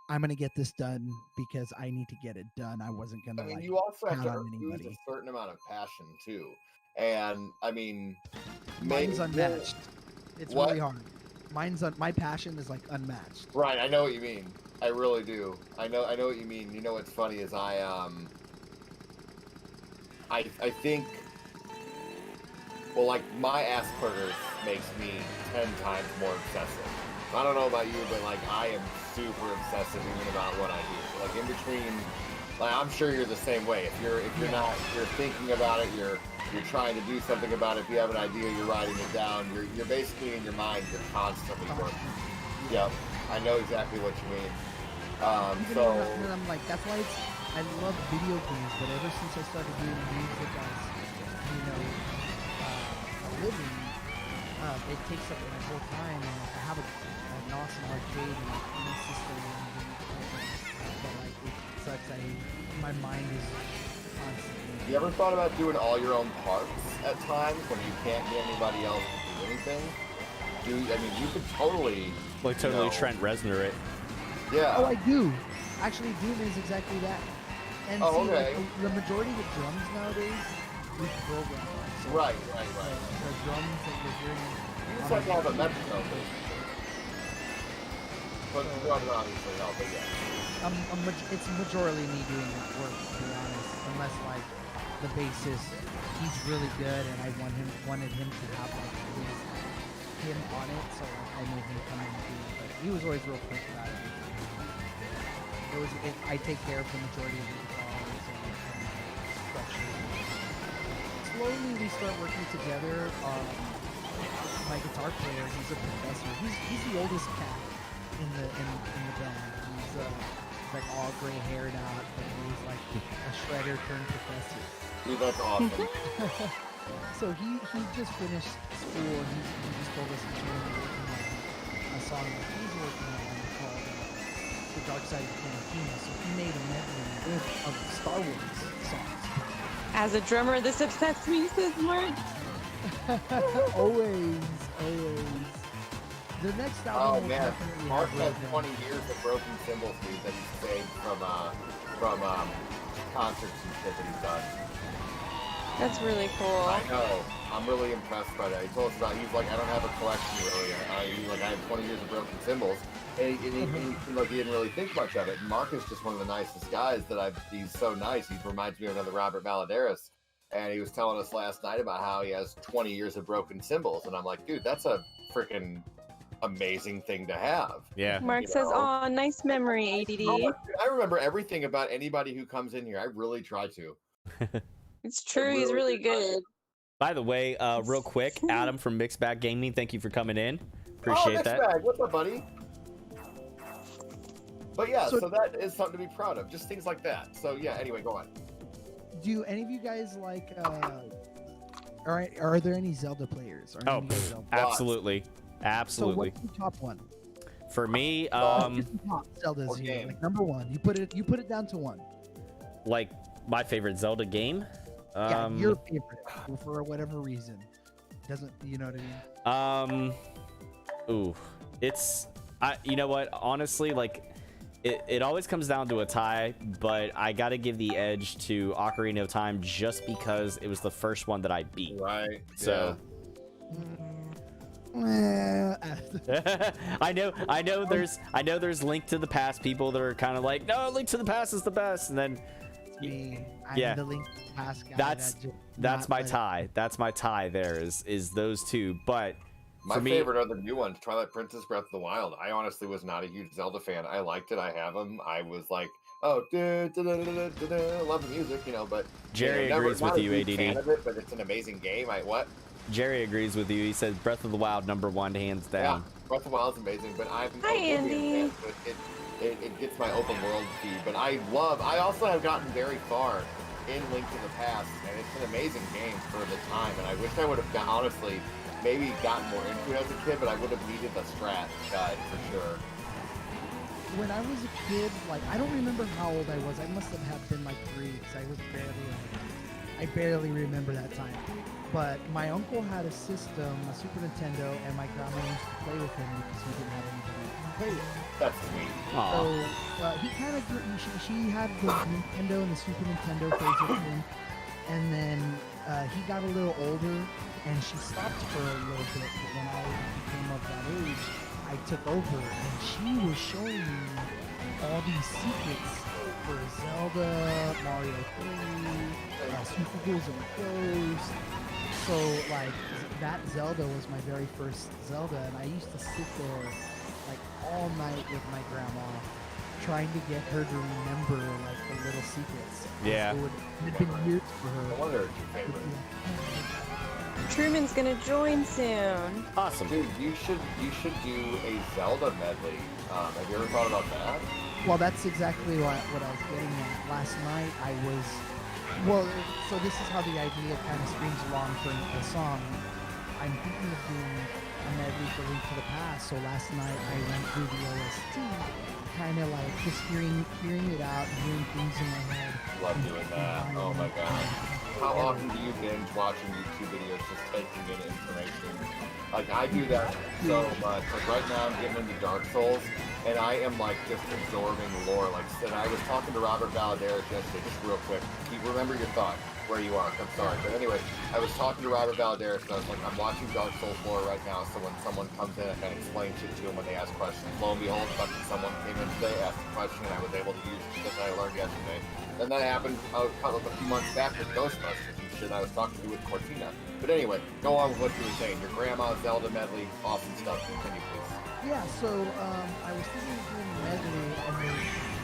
I'm gonna get this done because I need to get it done. I wasn't gonna. I mean, like, you also have count to on use anybody. a certain amount of passion too, and I mean, Mine's unmatched. It's What? really hard. My passion is like unmatched. Right, I know what you mean. I really do. I know what you mean. You know what's funny is I think, well, like my Asperger's makes me 10 times more obsessive. I don't know about you, but like I am super obsessive even about what I do. Like in between, like I'm sure you're the same way. If you're not, you're thinking about it, you're trying to do something about it. If you have an idea, you're writing it down. You're basically in your mind. You're constantly working. Yep, I know exactly what you mean. And I'm like, that's why I love video games, but ever since I started doing music as, a living, it takes up my whole time. And I have an awesome arcade and a system and everything, but like it sucks. My mind is constantly. You ever thought about doing all your own parts at times when you can't get anybody else to do anything? I mean, you could totally... Like totally Trent Reznor it. Yeah. Oh, I do. Actually, Doom is exactly that. And okay. Like, the majority of the drums nowadays, we program. So Right. The drums that you're hearing. You just have to have a metronome. but obviously no, but yeah. It's majorly me doing that work, to be honest. Unless like the bassist, he's really good, and I wanted him to have like him on it, so like I made him come in and do it. But he was always real quick about it. I take care of the majority of the guitars and structure. Slowly we start working together. My guitar player, he's a professor. He's the oldest cat in the band. He's like all gray haired out, but he's like a shredder turned professor. Dude, that's awesome. So he just finished school and he just told us he's really working on a song that he's working on called The Dark Side of the Cantina. So he made a medley of Star Wars songs. As a drummer, this upsets me, says Mark. always. The next album. Oh man, Mark has 20 years of broken cymbals, dude, that he's saved from concerts and shit that he's done. That's really cool. I know. I'm really impressed by that. He told us about. He's like, I don't have a collection really. I have 20 years of broken cymbals, and he didn't really think much of it. And Mark is just one of the nicest guys he's so nice. He reminds me of another Robert Valadares, and he was telling us last night about how he has 20 years of broken cymbals, and I'm like, dude, that's a freaking amazing thing to have. Yeah. Mark says, "Oh, nice memory, ADD." Oh, I remember everything about anybody who comes in here. I really try to. It's true. He's really good. By the way, real quick, Adam from Mixed Bag Gaming, thank you for coming in. Appreciate that. Bag. What's up, buddy? But yeah, so that is something to be proud of. Just things like that. So yeah. Anyway, go on. Do any of you guys like? Are there any Zelda players? Oh, absolutely. So what's the top one? For me, top Zelda's here, like number one. You put it down to one. Like my favorite Zelda game. Yeah, your favorite for whatever reason. Doesn't you know what I mean? You know what? Honestly, like it always comes down to a tie, but I got to give the edge to Ocarina of Time just because it was the first one that I beat. Right. So. Yeah. I know there's Link to the Past people that are kind of like, no, Link to the Past is the best, and then I'm the Link to the Past guy. That's my tie. That's my tie. There is those two, but my favorite are the new ones, Twilight Princess, Breath of the Wild. I honestly was not a huge Zelda fan. I liked it. I have them. I was like, oh, love the music, but Jerry agrees with you, ADD. Fan of it, but it's an amazing game. Jerry agrees with you. He says Breath of the Wild #1, hands down. Yeah, Breath of the Wild is amazing, but I'm Hi, Andy. It gets my open world feed. But I also have gotten very far in Link to the Past, and it's an amazing game for the time. And I wish I would have honestly maybe gotten more into it as a kid, but I would have needed the strat guide for sure. When I was a kid, like I don't remember how old I was. I must have been like 3 because I was I barely remember that time. But my uncle had a system, a Super Nintendo, and my grandma used to play with him because he didn't have anybody to play with. That's sweet. So he kind of she had the Nintendo and the Super Nintendo phase with him, and then he got a little older, and she stopped for a little bit. But when I became of that age, I took over, and she was showing me all these secrets for Zelda, Mario 3, Super Ghouls and Ghosts. So like that Zelda was my very first Zelda, and I used to sit there like all night with my grandma trying to get her to remember like the little secrets. Yeah. It had been years for her. I wonder if your favorite. Truman's gonna join soon. Awesome. Dude, you should do a Zelda medley. Have you ever thought about that? Well, that's exactly what I was getting at. Last night so this is how the idea kind of streams along for the song. I'm thinking of doing a medley for Link to the Past. So last night I went through the OST, kind of like just hearing it out, hearing things in my head. Love doing that. Oh my god. How often do you binge watching YouTube videos just taking in information? Like I do that so much. Like right now I'm getting into Dark Souls, and I am like just absorbing lore. Like I was talking to Robert Valadares yesterday, just real quick. Remember your thought. where you are. I'm sorry. But anyway, I was talking to Robert Valadares, and I was like, I'm watching Dark Souls 4 right now, so when someone comes in, I can explain shit to them when they ask questions. Lo and behold, fucking someone came in today, asked a question, and I was able to use shit that I learned yesterday. And that happened a few months back with Ghostbusters and shit I was talking to with Cortina. But anyway, go on with what you were saying. Your grandma, Zelda medley, awesome stuff. Continue, please. Yeah, so I was thinking of doing a medley, and then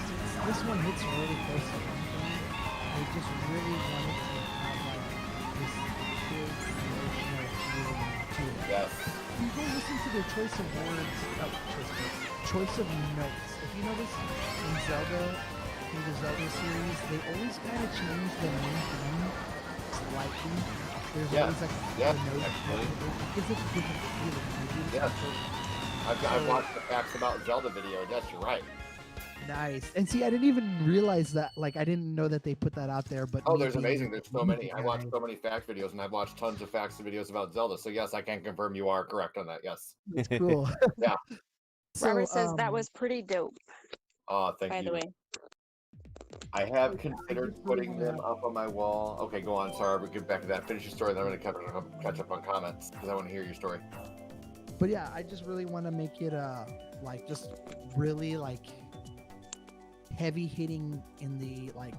since this one hits really close to home for me, I just really wanted to have like this big emotional feeling to it. Yes. You go listen to their choice of words, choice of notes. If you notice in Zelda, through the Zelda series, they always kind of change the main theme slightly. There's always like a note. It gives it a different feeling. Yeah. I've watched the Facts About Zelda video. Yes, you're right. Nice. And see, I didn't even realize that. Like, I didn't know that they put that out there. But there's amazing. There's so many. I watched so many fact videos, and I've watched tons of facts and videos about Zelda. So yes, I can confirm you are correct on that. Yes. It's cool. Yeah. Robert says that was pretty dope. Oh, thank you. By the way. I have considered putting them up on my wall. Okay, go on. Sorry, we'll get back to that. Finish your story, then I'm going to catch up on comments because I want to hear your story. But yeah, I just really want to make it like just really like heavy hitting in the like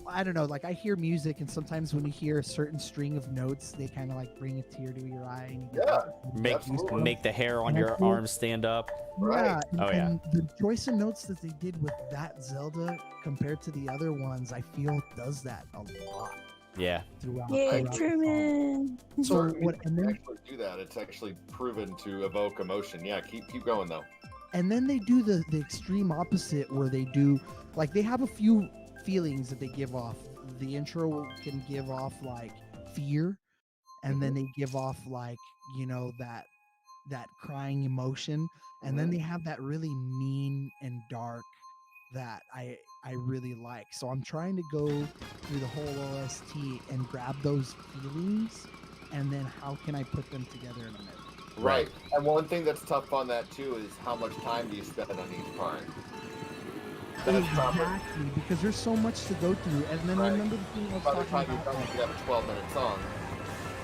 I don't know, like I hear music and sometimes when you hear a certain string of notes, they kind of like bring a tear to your eye and you get make the hair on your arm stand up. Right. And the choice of notes that they did with that Zelda compared to the other ones, I feel does that a lot. Yeah. Yeah, Truman. So what? And then actually do that. It's actually proven to evoke emotion. Yeah, keep going though. And then they do the extreme opposite where they do like they have a few feelings that they give off. The intro can give off like fear, and then they give off like that crying emotion, and then they have that really mean and dark that I really like. So I'm trying to go through the whole OST and grab those feelings, and then how can I put them together in a minute? Right. And one thing that's tough on that too is how much time do you spend on each part? Exactly, because there's so much to go through. And then remember the thing I was talking about. You have a 12-minute song.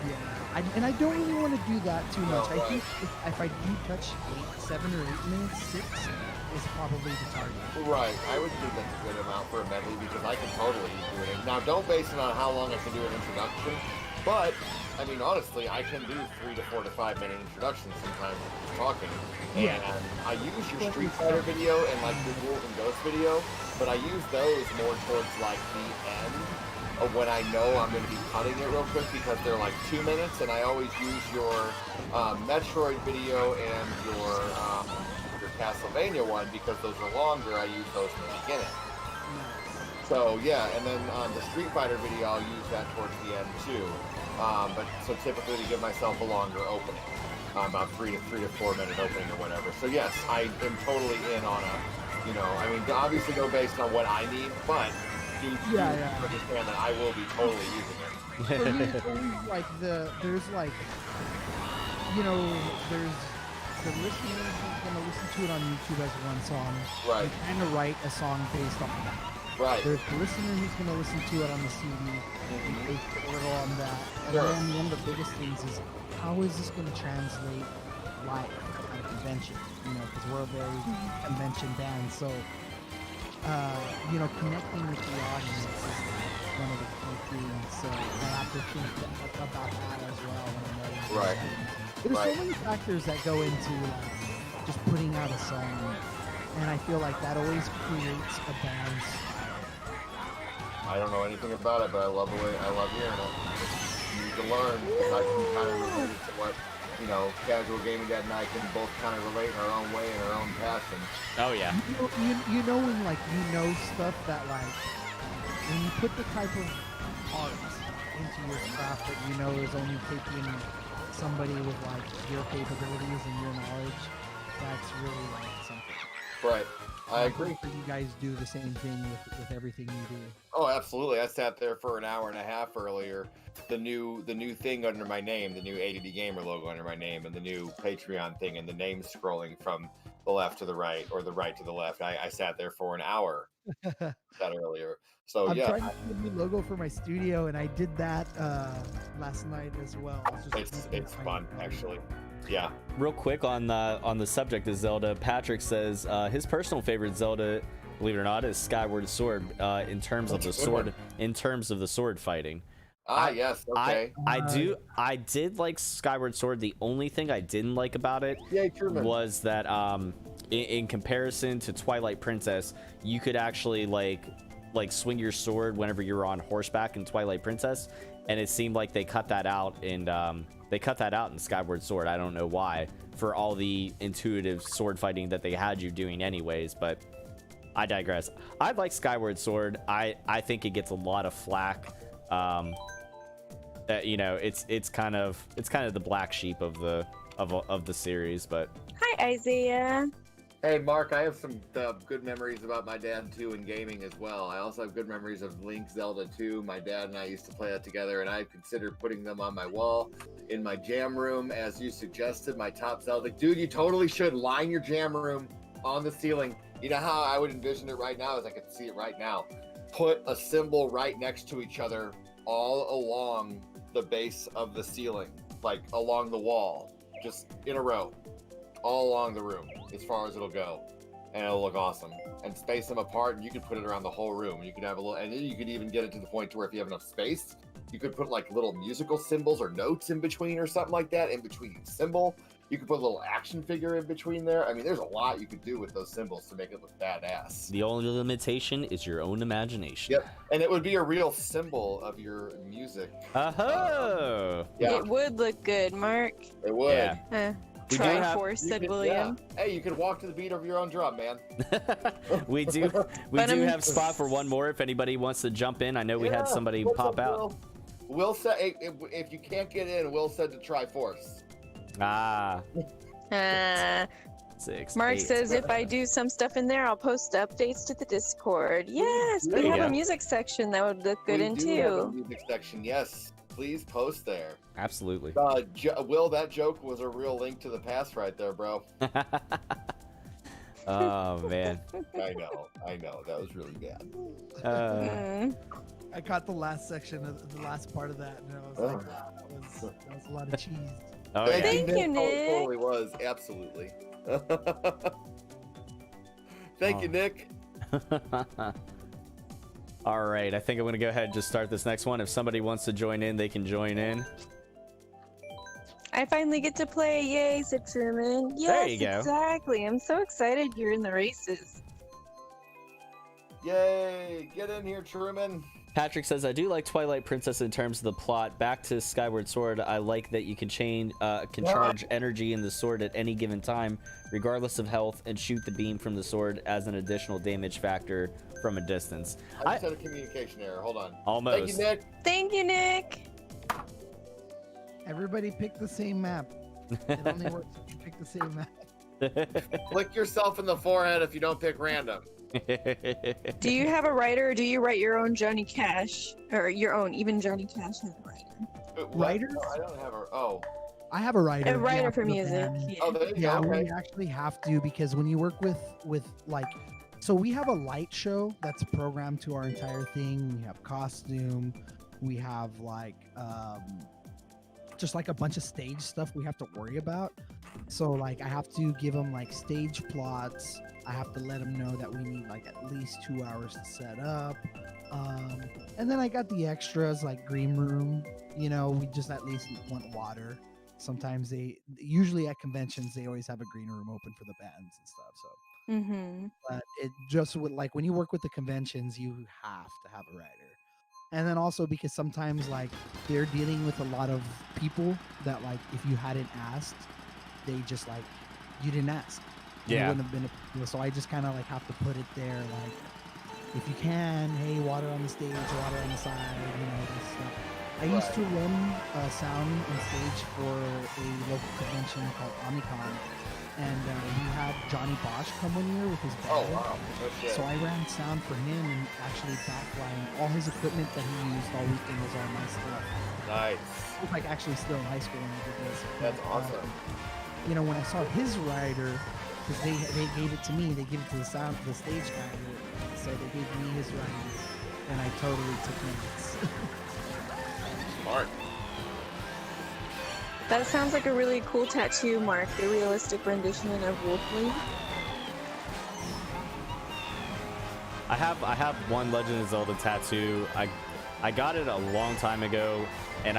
Yeah, and I don't really want to do that too much. I think if I do touch 7 or 8 minutes, 6 is probably the target. Right, I would think that's a good amount for a medley because I can totally do it. Now, don't base it on how long I can do an introduction, but I mean, honestly, I can do 3 to 4 to 5 minute introductions sometimes when you're talking. And I use your Street Fighter video and like your Wolf and Ghost video, but I use those more towards like the end of when I know I'm going to be cutting it real quick because they're like 2 minutes, and I always use your Metroid video and your Castlevania one because those are longer. I use those in the beginning. So yeah, and then the Street Fighter video, I'll use that towards the end too. But so typically to give myself a longer opening, about 3 to 4 minute opening or whatever. So yes, I am totally in on I mean, obviously go based on what I need, but do understand that I will be totally using it. For me, it's always like there's the listener who's gonna listen to it on YouTube as one song. Right. You kind of write a song based off of that. Right. There's the listener who's going to listen to it on the CD, and base a little on that. And then one of the biggest things is how is this going to translate live at a convention? Because we're a very convention band, so connecting with the audience is one of the key things. So I have to think about that as well when I'm writing. Right. There's so many factors that go into just putting out a song, and I feel like that always creates a band's. I don't know anything about it, but I love hearing it. You need to learn because I can kind of relate to what Casual Gaming Dad and I can both kind of relate in our own way and our own passion. Oh yeah. You know when like stuff that like when you put the type of art into your craft that is only taking somebody with like your capabilities and your knowledge, that's really like something. Right. I agree. You guys do the same thing with everything you do. Oh, absolutely. I sat there for an hour and a half earlier. The new thing under my name, the new ADD Gamer logo under my name, and the new Patreon thing, and the name scrolling from the left to the right or the right to the left. I sat there for an hour. That earlier. So I'm yeah, trying to get a new logo for my studio, and I did that last night as well. it's fun actually. Yeah. Real quick on the subject of Zelda, Patrick says his personal favorite Zelda, believe it or not, is Skyward Sword. In terms of the sword, in terms of the sword fighting. Yes. Okay. I did like Skyward Sword. The only thing I didn't like about it was that in comparison to Twilight Princess, you could actually like swing your sword whenever you're on horseback in Twilight Princess, and it seemed like they cut that out in Skyward Sword. I don't know why, for all the intuitive sword fighting that they had you doing anyways, but I digress. I like Skyward Sword. I think it gets a lot of flack. You know, it's kind of the black sheep of the series, but Hi, Isaiah. Hey, Mark, I have some good memories about my dad, too, in gaming as well. I also have good memories of Link Zelda 2. My dad and I used to play that together, and I considered putting them on my wall in my jam room, as you suggested, my top Zelda. Dude, you totally should line your jam room on the ceiling. You know how I would envision it right now, as I could see it right now. Put a symbol right next to each other all along the base of the ceiling, like along the wall, just in a row. All along the room, as far as it'll go, and it'll look awesome. And space them apart, and you could put it around the whole room. You could have a little, and then you could even get it to the point to where if you have enough space, you could put like little musical symbols or notes in between or something like that. In between each symbol, you could put a little action figure in between there. I mean, there's a lot you could do with those symbols to make it look badass. the only limitation is your own imagination. Yep, and it would be a real symbol of your music. Oh, Yeah, It would look good, Mark. it would. Yeah. We do have- Triforce, You said could- William. yeah. Hey, you could walk to the beat of your own drum, man. we do But, have spot for one more if anybody wants to jump in. I know we had somebody What's pop up, out. Will said if you can't get in, Will said to try Force. Ah, Uh, 6. Mark 8. says if I do some stuff in there, I'll post updates to the Discord. Yes, There we you have go. a music section that would look good We in do have a too. music section. Yes, please post there. Absolutely. Will, that joke was a real link to the past right there, bro. Oh man. I know. That was really bad. Mm. I caught the last section of the last part of that, and I was like, wow, that was a lot of cheese. Oh Thank yeah. you, Nick. It totally was. Absolutely. Thank you, Nick. All right, I think I'm gonna go ahead and just start this next one. If somebody wants to join in, they can join in. I finally get to play. Yay, said Truman. Yes, There you go. exactly. I'm so excited you're in the races. Yay! Get in here, Truman. Patrick says, I do like Twilight Princess in terms of the plot. Back to Skyward Sword, I like that you can charge energy in the sword at any given time, regardless of health, and shoot the beam from the sword as an additional damage factor from a distance. I just had a communication error. Hold on. Almost. Thank you, Nick. Thank you, Nick. Everybody picked the same map. It only works if you pick the same map. Flick yourself in the forehead if you don't pick random. Do you have a writer, or do you write your own Johnny Cash? Or your own, even Johnny Cash has a writer. Writers? No, I don't have a. Oh. I have a writer. A writer for the music. band. Yeah. Oh, there you Yeah, go. Okay. we actually have to, because when you work with like, so we have a light show that's programmed to our entire thing. We have costume. We have like just like a bunch of stage stuff we have to worry about. So like I have to give them like stage plots. I have to let them know that we need like at least 2 hours to set up. And then I got the extras like green room. You know, we just at least want water. Sometimes usually at conventions, they always have a green room open for the bands and stuff. So, Mm-hmm. but it just would like when you work with the conventions, you have to have a writer. And then also because sometimes like they're dealing with a lot of people that like if you hadn't asked, they just like you didn't ask. And it Yeah. wouldn't have been so I just kind of like have to put it there like if you can, hey, water on the stage, water on the side, you know, this stuff. I used to run sound and stage for a local convention called Omnicon, and we had Johnny Bosch come one year with his band. Oh wow. No shit. So I ran sound for him and actually backline all his equipment that he used all weekend was all my stuff. Nice. I was like actually still in high school when I did this. That's But, awesome. you know, when I saw his rider, because they gave it to me. They gave it to the stage guy. So they gave me his writing, and I totally took notes. Smart. That sounds like a really cool tattoo, Mark. The realistic rendition of Wolfling. I have one Legend of Zelda tattoo. I got it a long time ago, and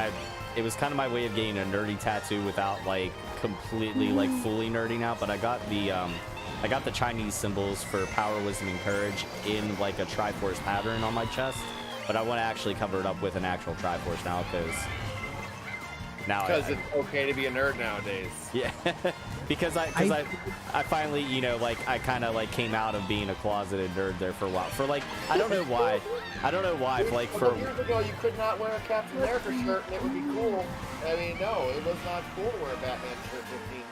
it was kind of my way of getting a nerdy tattoo without like completely like fully nerding out. But I got the Chinese symbols for power, wisdom, and courage in like a Triforce pattern on my chest. But I want to actually cover it up with an actual Triforce now because it's okay to be a nerd nowadays. Yeah, because I finally, you know, like I kind of like came out of being a closeted nerd there for a while. For like, I don't know why. Like for years ago, you could not wear a Captain America shirt and it would be cool. I mean, no, it was not cool to wear a Batman shirt 15,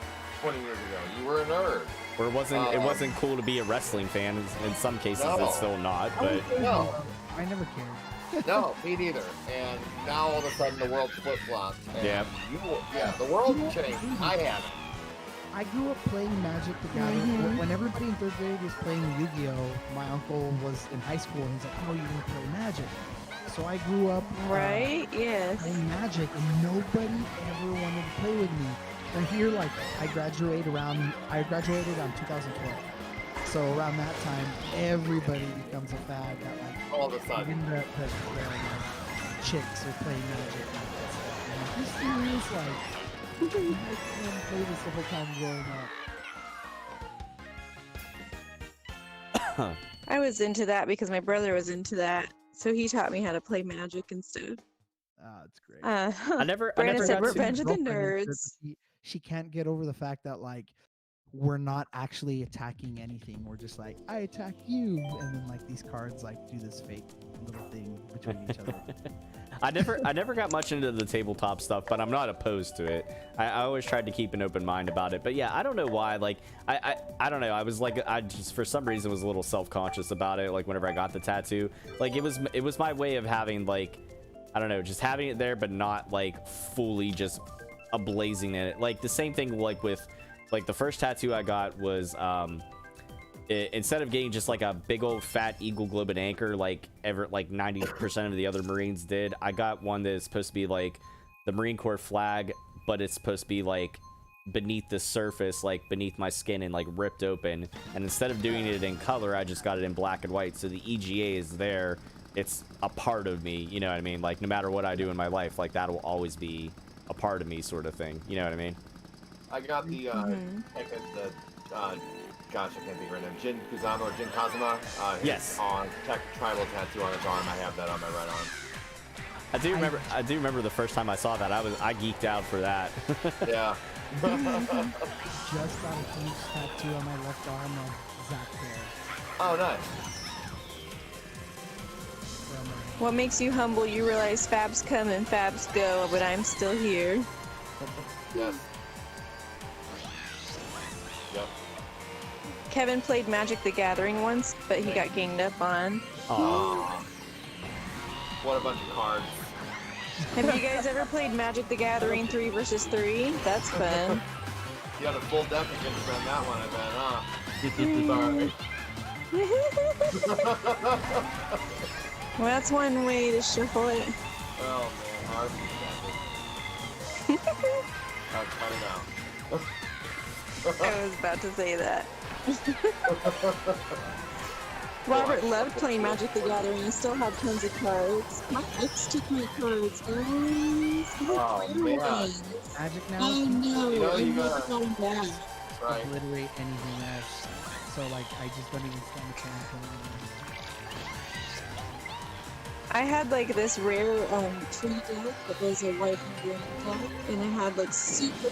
20 years ago. You were a nerd. Or it wasn't cool to be a wrestling fan. In some cases, it's still not. But no, I never cared. No, me neither. And now all of a sudden the world flip-flopped. Yeah. The world changed. I haven't. I grew up playing Magic the Gathering. When everybody in 3rd grade was playing Yu-Gi-Oh, my uncle was in high school and he's like, "Oh, you're gonna play Magic." So I grew up playing Magic, and nobody ever wanted to play with me. And here, like, I graduated around 2012. So around that time, everybody becomes a fad. That like all of a sudden, even the chicks are playing Magic. And this thing is like, I didn't play this the whole time growing up. I was into that because my brother was into that, so he taught me how to play Magic and stuff. It's great. I never said got Revenge of the Nerds. She can't get over the fact that like we're not actually attacking anything. We're just like, I attack you, and then like these cards like do this fake little thing between each other. I never got much into the tabletop stuff, but I'm not opposed to it. I always tried to keep an open mind about it. But yeah, I don't know why. Like I don't know. I was like, I just for some reason was a little self-conscious about it. Like whenever I got the tattoo, like it was my way of having like, I don't know, just having it there, but not like fully just ablazing in it. Like the same thing like with like the first tattoo I got was instead of getting just like a big old fat eagle globe and anchor like 90% of the other Marines did, I got one that is supposed to be like the Marine Corps flag, but it's supposed to be like beneath the surface, like beneath my skin and like ripped open. And instead of doing it in color, I just got it in black and white, so the EGA is there. It's a part of me, you know what I mean? Like no matter what I do in my life, like that will always be a part of me, sort of thing, you know what I mean? I got the gosh, I can't think right now. Jin Kazama or Jin Kazama. Yes. On tribal tattoo on his arm. I have that on my right arm. I do remember the first time I saw that. I geeked out for that. Yeah. Just got a huge tattoo on my left arm of Zach there. Oh, nice. What makes you humble? You realize Fabs come and Fabs go, but I'm still here. Yes. Yep. Kevin played Magic the Gathering once, but he got ganged up on. Aww. What a bunch of cards. Have you guys ever played Magic the Gathering 3 versus 3? That's fun. You had a full deck against them that one, I bet, huh? Sorry. Well, that's one way to shuffle it. Oh man, hard. I'll cut it out. I was about to say that. Robert loved playing Magic the Gathering. He still had tons of cards. My ex took my cards, guys. Oh man. Magic now. I know. You know you gotta back. right. Obliterate anything else. So like I just don't even stand a chance anymore. I had like this rare tree deck that was a white and green deck, and it had like super,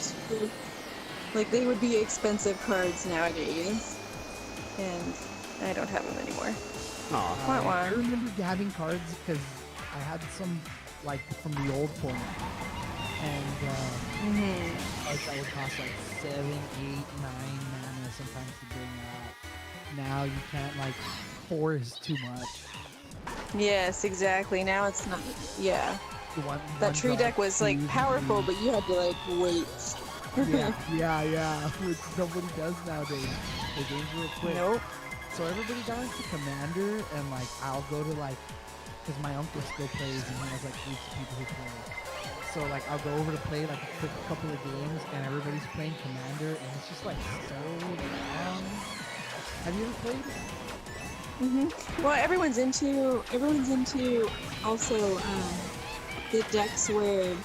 like they would be expensive cards nowadays, and I don't have them anymore. I remember having cards because I had some like from the old format, and like that would cost like 7, 8, 9 mana sometimes to bring out. Now you can't, like 4 is too much. Yes, exactly. Now it's not. Yeah. That tree deck was like powerful, but you had to like wait. yeah, which nobody does nowadays. The game's real quick. Nope. So everybody got into Commander, and like I'll go to like, because my uncle still plays, and he has like groups of people who play. So like I'll go over to play like a quick couple of games, and everybody's playing Commander, and it's just like so long. Have you ever played? Well, everyone's into also the decks where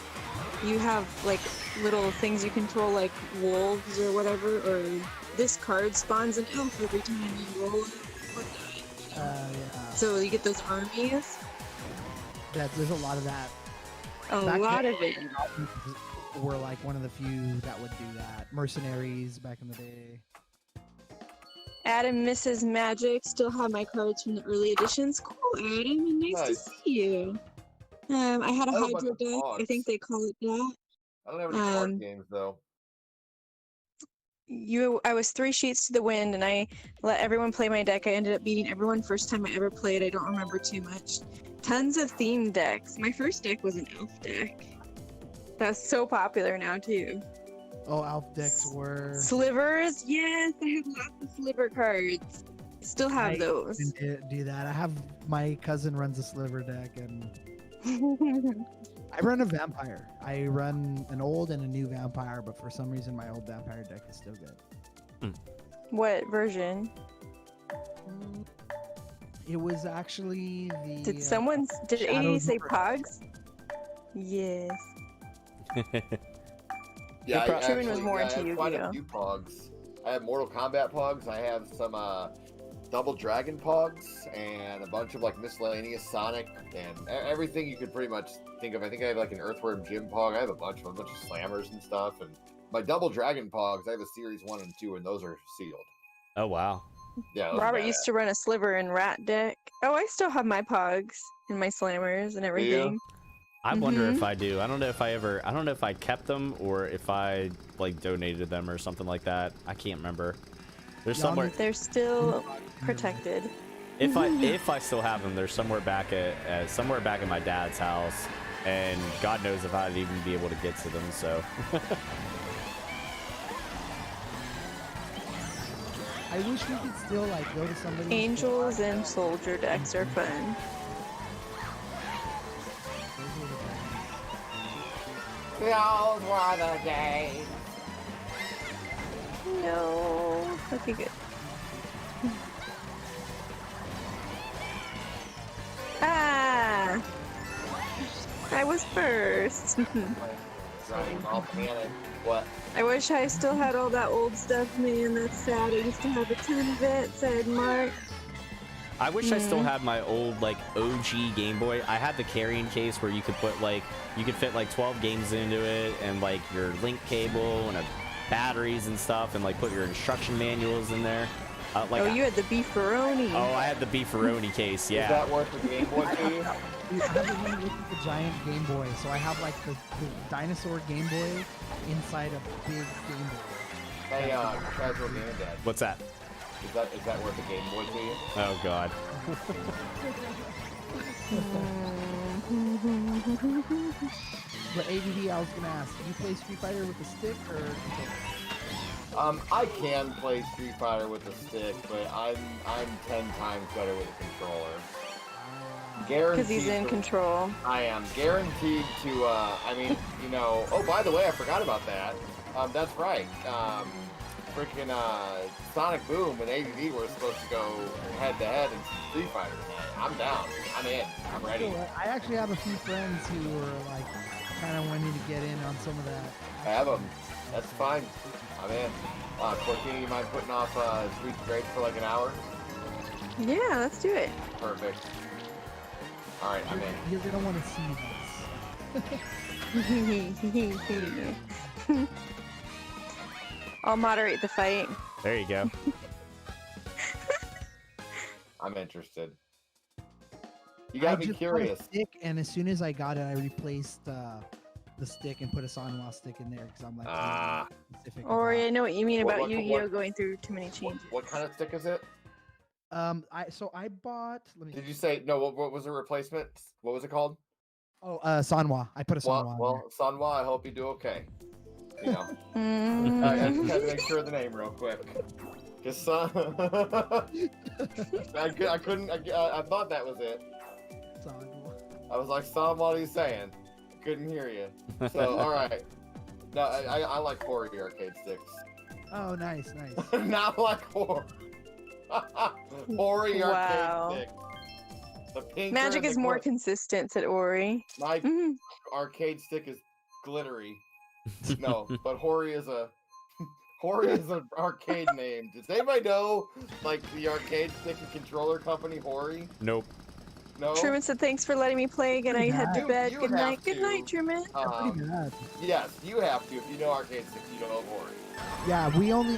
you have like little things you control, like wolves or whatever, or this card spawns an elf every time you roll it. Yeah. So you get those armies. There's a lot of that. A lot of it. Were like one of the few that would do that. Mercenaries back in the day. Adam Mrs. Magic still have my cards from the early editions. Cool, Adam, and nice to see you. I had a Hydro deck. I think they call it that. I don't have any card games though. I was 3 sheets to the wind, and I let everyone play my deck. I ended up beating everyone first time I ever played. I don't remember too much. Tons of theme decks. My first deck was an elf deck. That's so popular now too. Oh, elf decks were Slivers. Yes, I have lots of sliver cards. Still have those. Didn't do that. I have my cousin runs a sliver deck, and I run a vampire. I run an old and a new vampire, but for some reason my old vampire deck is still good. What version? It was actually the. Did AD say Pogs? Yes. Yeah, Truman was more into I have Yu-Gi-Oh. quite a few Pogs. I have Mortal Kombat Pogs. I have some Double Dragon Pogs and a bunch of like miscellaneous Sonic and everything you could pretty much think of. I think I have like an Earthworm Jim Pog. I have a bunch of slammers and stuff. And my Double Dragon Pogs, I have a Series 1 and 2, and those are sealed. Oh, wow. Yeah. Robert used to run a Sliver and Rat deck. Oh, I still have my Pogs and my Slammers and everything. I wonder if I do. I don't know if I kept them or if I like donated them or something like that. I can't remember. There's somewhere. They're still protected. If I still have them, they're somewhere back at my dad's house, and God knows if I'd even be able to get to them. So. I wish we could still like go to somebody. Angels and Soldier decks are fun. Those were the days. No. Okay, good. Ah! I was first. What? I wish I still had all that old stuff, man. That's sad. I used to have a ton of it, said Mark. I wish I still had my old like OG Game Boy. I had the carrying case where you could put like you could fit like 12 games into it and like your link cable and batteries and stuff and like put your instruction manuals in there. You had the beefaroni. Oh, I had the beefaroni case. Yeah. Is that worth a Game Boy to you? I have the one with the giant Game Boy, so I have like the dinosaur Game Boy inside a big Game Boy. Hey, casual gamer dad. What's that? Is that worth a Game Boy to you? Oh God. But ADD, I was gonna ask, do you play Street Fighter with a stick or controller? I can play Street Fighter with a stick, but I'm 10 times better with a controller. Guaranteed. Because he's in control. I am guaranteed to. Oh, by the way, I forgot about that. That's right. Freaking Sonic Boom and ADD were supposed to go head to head in Street Fighter tonight. I'm down. I'm in. I'm ready. I actually have a few friends who were like kind of wanting to get in on some of that. I have them. That's fine. I'm in. Cortini, you mind putting off Streets of Rage for like an hour? Yeah, let's do it. Perfect. All right, I'm in. You're gonna want to see this. I'll moderate the fight. There you go. I'm interested. You got me curious. Bought a stick, and as soon as I got it, I replaced the stick and put a Sanwa stick in there because I'm like specific. Or I know what you mean about what- Yu-Gi-Oh going through too many changes. What kind of stick is it? I bought. Did you say no? What was the replacement? What was it called? Oh, Sanwa. I put a Sanwa. Well, Sanwa, I hope you do okay. You know. Mm. I just had to make sure of the name real quick. Just I couldn't. I thought that was it. I was like, Sam, what are you saying? Couldn't hear you. So all right. No, I like Hori arcade sticks. Oh, nice. Not like Hori. Hori Wow. arcade sticks. The pink Magic is more consistent, said Ori. My arcade stick is glittery. No, but Hori is an arcade name. Does anybody know like the arcade stick and controller company Hori? Nope. No. Truman said, "Thanks for letting me play again. I head to bed. You Good night. have Good to. night, Truman." Pretty bad. Yes, you have to. If you know arcade sticks, you know Hori. Yeah, we either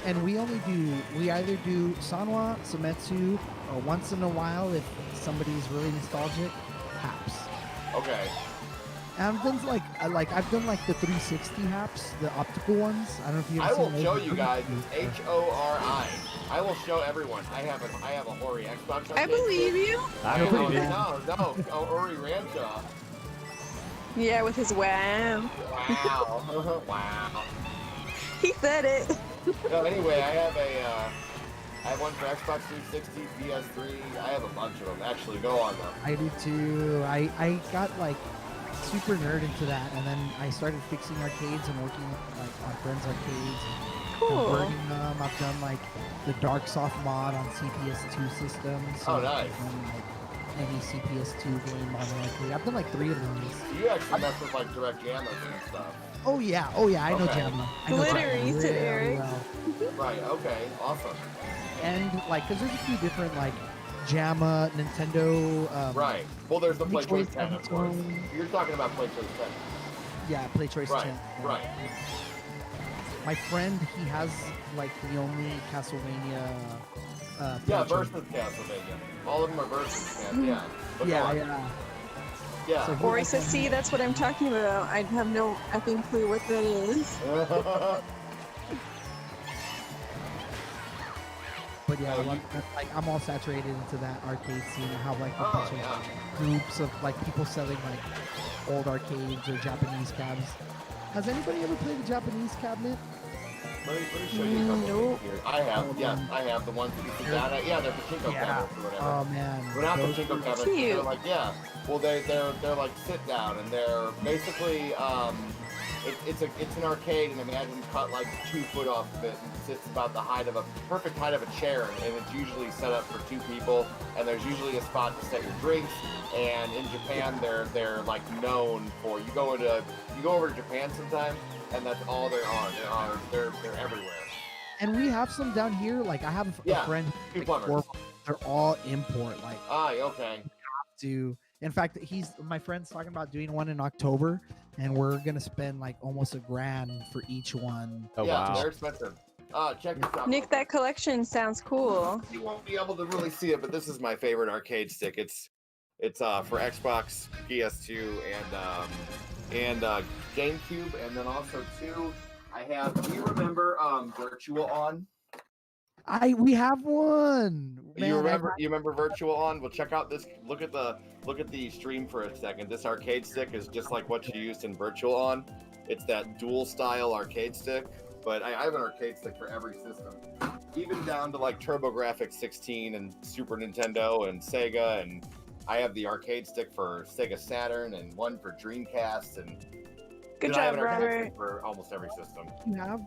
do Sanwa, Sumetsu, or once in a while if somebody's really nostalgic, Haps. Okay. And I've done like the 360 Haps, the optical ones. I don't know if you've I seen will those. show you guys. It's Hori. I will show everyone. I have a Hori Xbox. I believe you. I believe you. No, Hori Rancha. Yeah, with his wow. Wow. Wow. He said it. So anyway, I have one for Xbox 360, PS3. I have a bunch of them. Actually, go on them. I do too. I got like super nerd into that, and then I started fixing arcades and working like on friends' arcades, Cool. converting them. I've done like the Dark Soft mod on CPS2 systems. So Oh, nice. I've done, like, any CPS2 game on an arcade. I've done like 3 of those. You actually mess with like direct jammers and stuff. Oh yeah, I know Okay. Jamma. I know Glittery, Jamma said really Eric. well. Right. Okay. Awesome. And like, cause there's a few different like Jamma, Nintendo. Right. Well, there's the Play Choice Choice 10, of course. Zone. You're talking about Play Choice 10. Yeah, Play Choice Right. 10. Right. My friend, he has like the only Castlevania. Yeah, Play Choice. versus Castlevania. All of them are versus Castlevania. Yeah. But go Yeah, on. yeah. Yeah. So he Ori has says, one- "See, that's what I'm talking about. I have no effing clue what that is." But yeah, Oh, like I'm all saturated into that arcade scene and how like a Oh, bunch of yeah. groups of like people selling like old arcades or Japanese cabs. Has anybody ever played the Japanese cabinet? Let me show you a couple Nope. things here. I have, yes, I have the ones that you sit down at. Yeah, they're pachinko cabinets or whatever. Oh man. We're not those pachinko were- cabinets. Cute. They're like, yeah. Well, they're like sit down, and they're basically it's an arcade, and imagine cut like 2 foot off of it, and it sits about the perfect height of a chair, and it's usually set up for 2 people, and there's usually a spot to set your drinks. And in Japan, they're like known for you go over to Japan sometime, and that's all they're on. They're everywhere. And we have some down here. Like I have Yeah, a friend. two Like, plumbers. they're all import. Like Okay. in fact, my friend's talking about doing one in October, and we're gonna spend like almost $1,000 for each one. Oh Yeah, wow. they're expensive. Check this out. Nick, that collection sounds cool. You won't be able to really see it, but this is my favorite arcade stick. It's for Xbox, PS2, and GameCube, and then also too. I have. Do you remember Virtual On? We have one. Man, You remember Virtual On? Well, check out this. Look at the stream for a second. This arcade stick is just like what you used in Virtual On. It's that dual style arcade stick. But I have an arcade stick for every system, even down to like TurboGrafx 16 and Super Nintendo and Sega, and I have the arcade stick for Sega Saturn and one for Dreamcast, and Good I have job, an arcade Robert. stick for almost every system.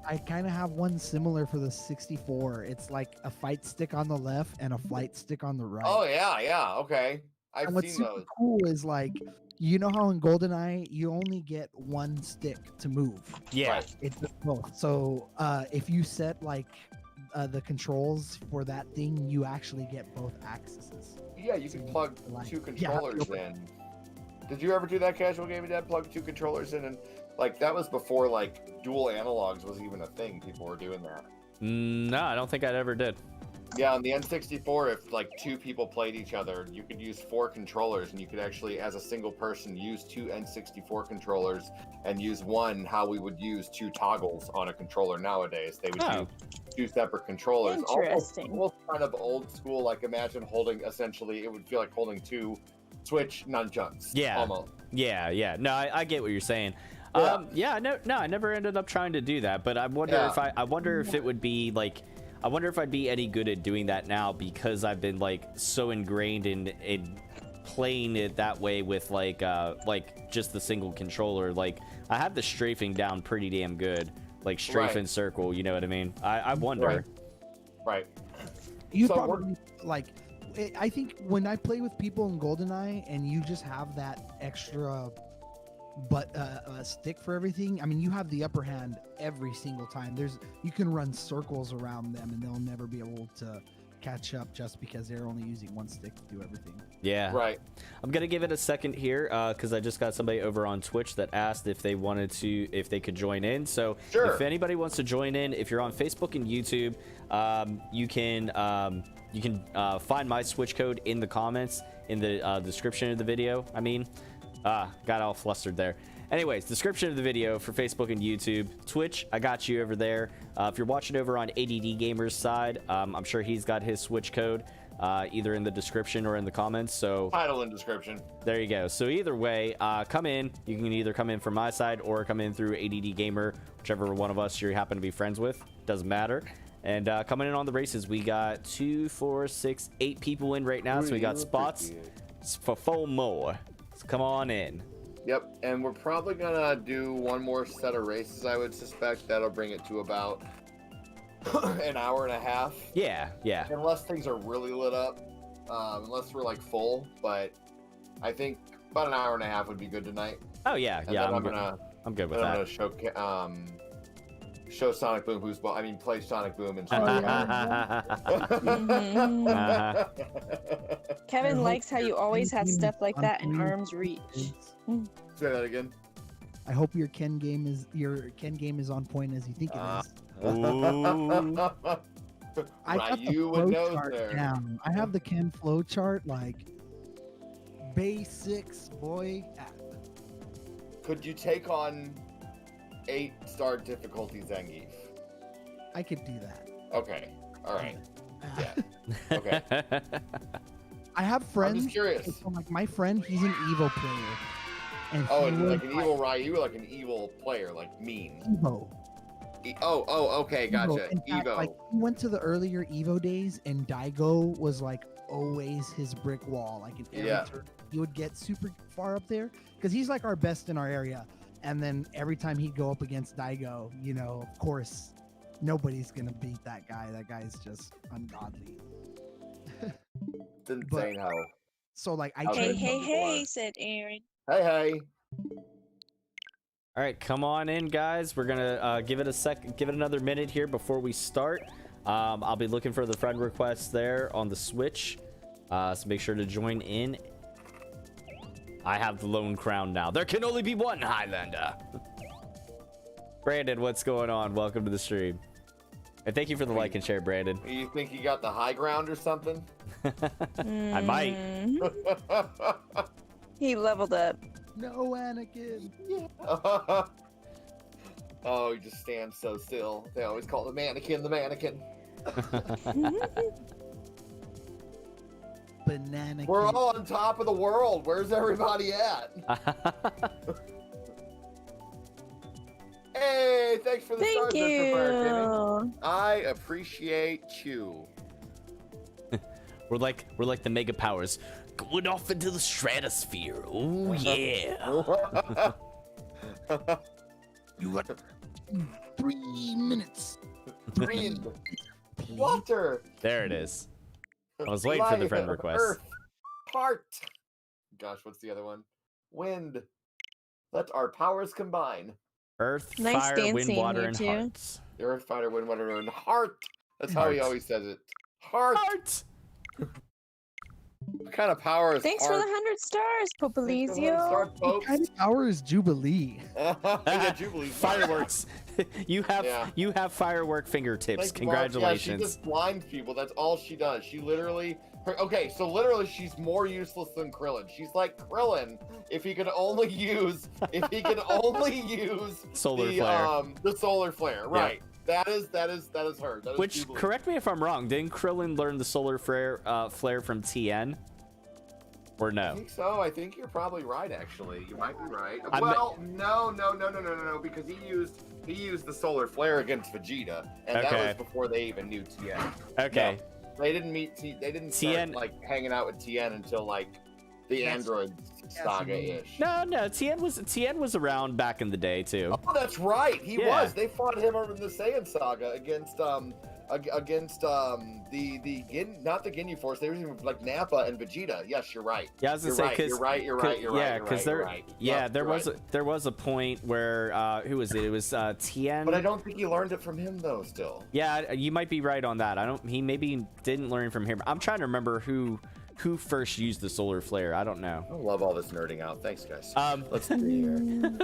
I kind of have one similar for the 64. It's like a fight stick on the left and a flight stick on the right. Oh yeah, okay. I've And what's seen super those. cool is like, you know how in GoldenEye you only get one stick to move. Yeah. Right. It's both. So if you set like the controls for that thing, you actually get both axes. Yeah, you can plug Like, 2 yeah, controllers in. Did you ever do that, Casual Gaming Dad? Plug 2 controllers in, and like that was before like dual analogs was even a thing. People were doing that. No, I don't think I ever did. Yeah, on the N64, if like 2 people played each other, you could use 4 controllers, and you could actually, as a single person, use 2 N64 controllers and use one how we would use 2 toggles on a controller nowadays. They would Oh. use 2 separate controllers. Interesting. Almost kind of old school. Like imagine holding essentially, it would feel like holding 2 Switch nunchucks. Yeah. Almost. Yeah. No, I get what you're saying. Yeah, no, I never ended up trying to do that, but I wonder if I wonder if it would be like, I wonder if I'd be any good at doing that now because I've been like so ingrained in playing it that way with like just the single controller. Like I have the strafing down pretty damn good, like strafe and circle. You know what I mean? I wonder. Right. You So probably like. I think when I play with people in GoldenEye and you just have that extra stick for everything, I mean, you have the upper hand every single time. You can run circles around them and they'll never be able to catch up just because they're only using one stick to do everything. Yeah. Right. I'm gonna give it a second here because I just got somebody over on Twitch that asked if they could join in. So if anybody wants to join in, if you're on Facebook and YouTube, you can find my Switch code in the comments in the description of the video. Got all flustered there. Anyways, description of the video for Facebook and YouTube. Twitch, I got you over there. If you're watching over on ADD Gamer's side, I'm sure he's got his Switch code either in the description or in the comments. So title and description. There you go. So either way, come in. You can either come in from my side or come in through ADD Gamer, whichever one of us you happen to be friends with. Doesn't matter. And coming in on the races, we got 2, 4, 6, 8 people in right now. So we got spots for 4 more. So come on in. Yep, and we're probably gonna do one more set of races, I would suspect. That'll bring it to about an hour and a half. Yeah. Unless things are really lit up, unless we're like full. But I think about an hour and a half would be good tonight. Oh yeah, and yeah. I'm good with that. I'm gonna show Sonic Boom who's play Sonic Boom and Kevin likes how you always have stuff like that in arm's reach. Say that again. I hope your Ken game is on point as you think it is. I got the flow chart down. I have the Ken flow chart like basics, boy. Could you take on 8-star difficulty Zangief? I could do that. Okay. All right. Yeah. Okay. I have friends. I'm just curious. So, like my friend, he's an evil player. And like an evil Ryu, like an evil player, like mean. Evo. Okay, gotcha. Evo. Like he went to the earlier Evo days, and Daigo was like always his brick wall. Like in every turn, he would get super far up there because he's like our best in our area. And then every time he'd go up against Daigo, of course, nobody's gonna beat that guy. That guy's just ungodly. It's insane how. So like Hey, said Aaron. Hey. All right, come on in, guys. We're gonna give it another minute here before we start. I'll be looking for the friend requests there on the Switch, so make sure to join in. I have the lone crown now. There can only be one Highlander. Brandon, what's going on? Welcome to the stream. And thank you for the like and share, Brandon. You think you got the high ground or something? I might. He leveled up. No, Anakin. Yeah. Oh, he just stands so still. They always call the mannequin. Banana. We're all on top of the world. Where's everybody at? Hey, thanks for the stars, Mr. Fire. I appreciate you. We're like the mega powers going off into the stratosphere. Oh yeah. You got 3 minutes. Water. There it is. I was waiting for the friend request. Earth. Heart. Gosh, what's the other one? Wind. Let our powers combine. Earth, nice fire, wind, dancing, water, you and two. hearts. Earth, fire, wind, water, and heart. That's how he always says it. Heart. What kind of power is Thanks heart? for the 100 stars, Popelizio. What kind of power is Jubilee? Yeah, Jubilee. Fireworks. You have firework fingertips. Congratulations. Yeah, she just blinds people. That's all she does. She literally. Literally, she's more useless than Krillin. She's like Krillin if he could only use solar flare. The solar flare, right? Yeah. That is her. That is Which, Jubilee. correct me if I'm wrong, didn't Krillin learn the solar flare from TN? or I no? think so. I think you're probably right. Actually, you might be right. I'm- Well, no, because he used the solar flare against Vegeta, and that Okay. was before they even knew Tien. Okay. No, they didn't meet. They didn't start Tien- like hanging out with Tien until like the That's- Android saga-ish. No, Tien was around back in the day too. Oh, that's right. He Yeah. was. They fought him over in the Saiyan saga against the not the Ginyu Force. They were even like Nappa and Vegeta. Yes, you're right. Yeah, I was gonna You're say right. because You're right. You're right. You're right. yeah, You're because right. there You're right. yeah Yep, there you're was right. there was a point where who was it? It was Tien. But I don't think you learned it from him though. Still. Yeah, you might be right on that. I don't. He maybe didn't learn from him. I'm trying to remember who first used the solar flare. I don't know. I love all this nerding out. Thanks, guys. Let's see here.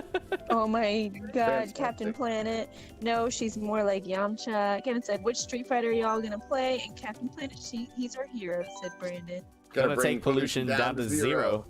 Oh my god, Fantastic. Captain Planet. No, she's more like Yamcha. Kevin said, which Street Fighter are y'all gonna play? And Captain Planet, he's our hero, said Brandon. Gonna bring take pollution down to zero.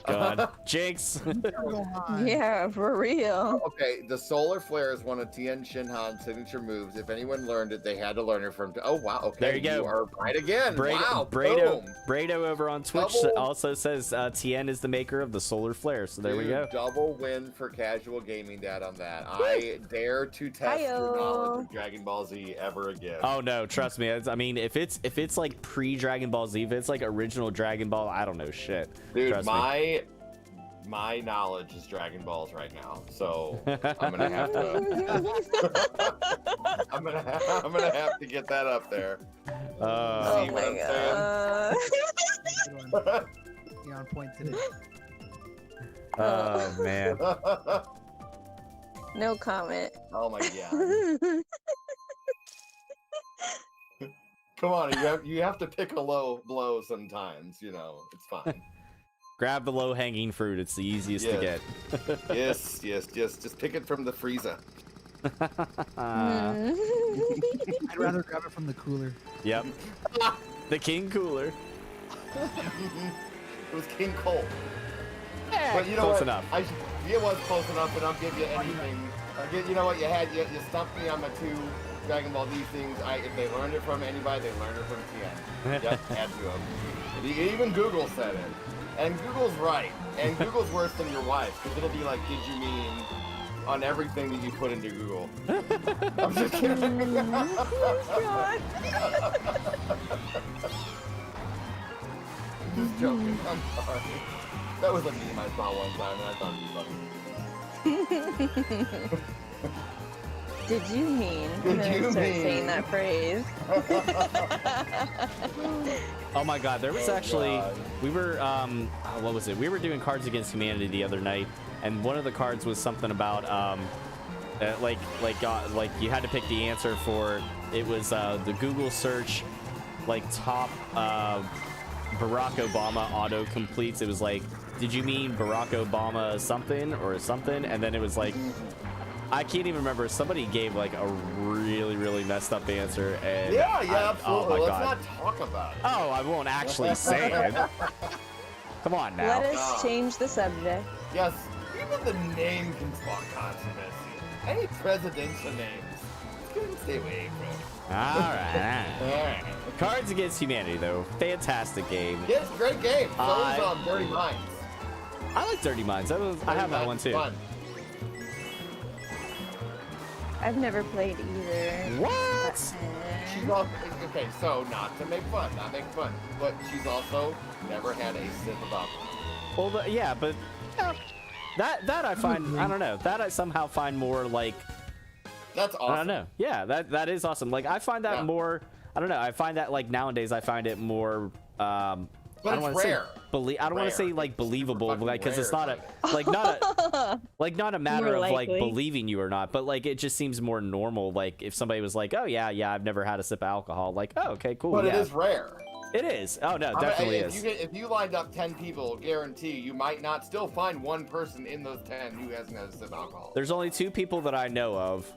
God, Jinx. Go on. Yeah, for real. Okay, the solar flare is one of Tien Shinhan's signature moves. If anyone learned it, they had to learn it from. Oh wow! Okay, There you go. are right again. Wow! Brado Boom. over on Twitch Double- also says Tien is the maker of the solar flare. So there we Dude, go. Double win for Casual Gaming Dad on that. I dare to test your knowledge of Dragon Ball Z ever again. Oh no, trust me. I mean, if it's like pre Dragon Ball Z, if it's like original Dragon Ball, I don't know shit. Dude, trust me. my knowledge is Dragon Balls right now, so I'm gonna have to. I'm gonna have to get that up there. Oh See my what I'm god. You're on point today. Oh man. No comment. Oh my god! Come on, you have to pick a low blow sometimes. You know, it's fine. Grab the low hanging fruit. It's the easiest to get. Yes. Just pick it from the freezer. I'd rather grab it from the cooler. Yep. The King Cooler. It was King Cole. But you know Close what? enough. It was close enough, but I'll give you anything. You know what? You stumped me on my two Dragon Ball Z things. If they learned it from anybody, they learned it from Tien. Yep, had to have. Even Google said it. And Google's right. And Google's worse than your wife, because it'll be like, did you mean on everything that you put into Google? I'm just kidding. God. Just joking. I'm sorry. That was a meme I saw one time, and I thought it'd be funny. Did you mean? Did I'm gonna you start mean? saying that phrase. Oh my god, there was actually God. we were what was it? We were doing Cards Against Humanity the other night, and one of the cards was something about like you had to pick the answer for it was the Google search like top Barack Obama auto completes. It was like, did you mean Barack Obama something or something? And then it was like, I can't even remember. Somebody gave like a really messed up answer. And Yeah, absolutely. Oh my Let's god. not talk about it. Oh, I won't actually say it. Come on now. Let us change the subject. Yes, even the name can spawn controversy. Any presidential names, stay away from. All right. Alright. Cards Against Humanity, though, fantastic game. Yes, great game. So I is Dirty Minds. I like Dirty Minds. I have that one too. Fun. I've never played either. What? She's also, okay, so not to make fun, but she's also never had a sip of alcohol. Well, yeah, but that I find, I don't know, that I somehow find more like, That's awesome. I don't know. Yeah, that is awesome. Like I find that Yeah. more, I don't know, I find that like nowadays I find it more But I don't it's want to say rare. I don't want to say Rare. like It's believable, fucking like because it's not rare. not a matter More of like likely. believing you or not, but like it just seems more normal. Like if somebody was like, oh yeah, I've never had a sip of alcohol, like oh okay, cool, But yeah, it is rare. it is. Oh no, I mean, definitely if is. if you lined up 10 people, guarantee you might not still find one person in those 10 who hasn't had a sip of alcohol. There's only two people that I know of,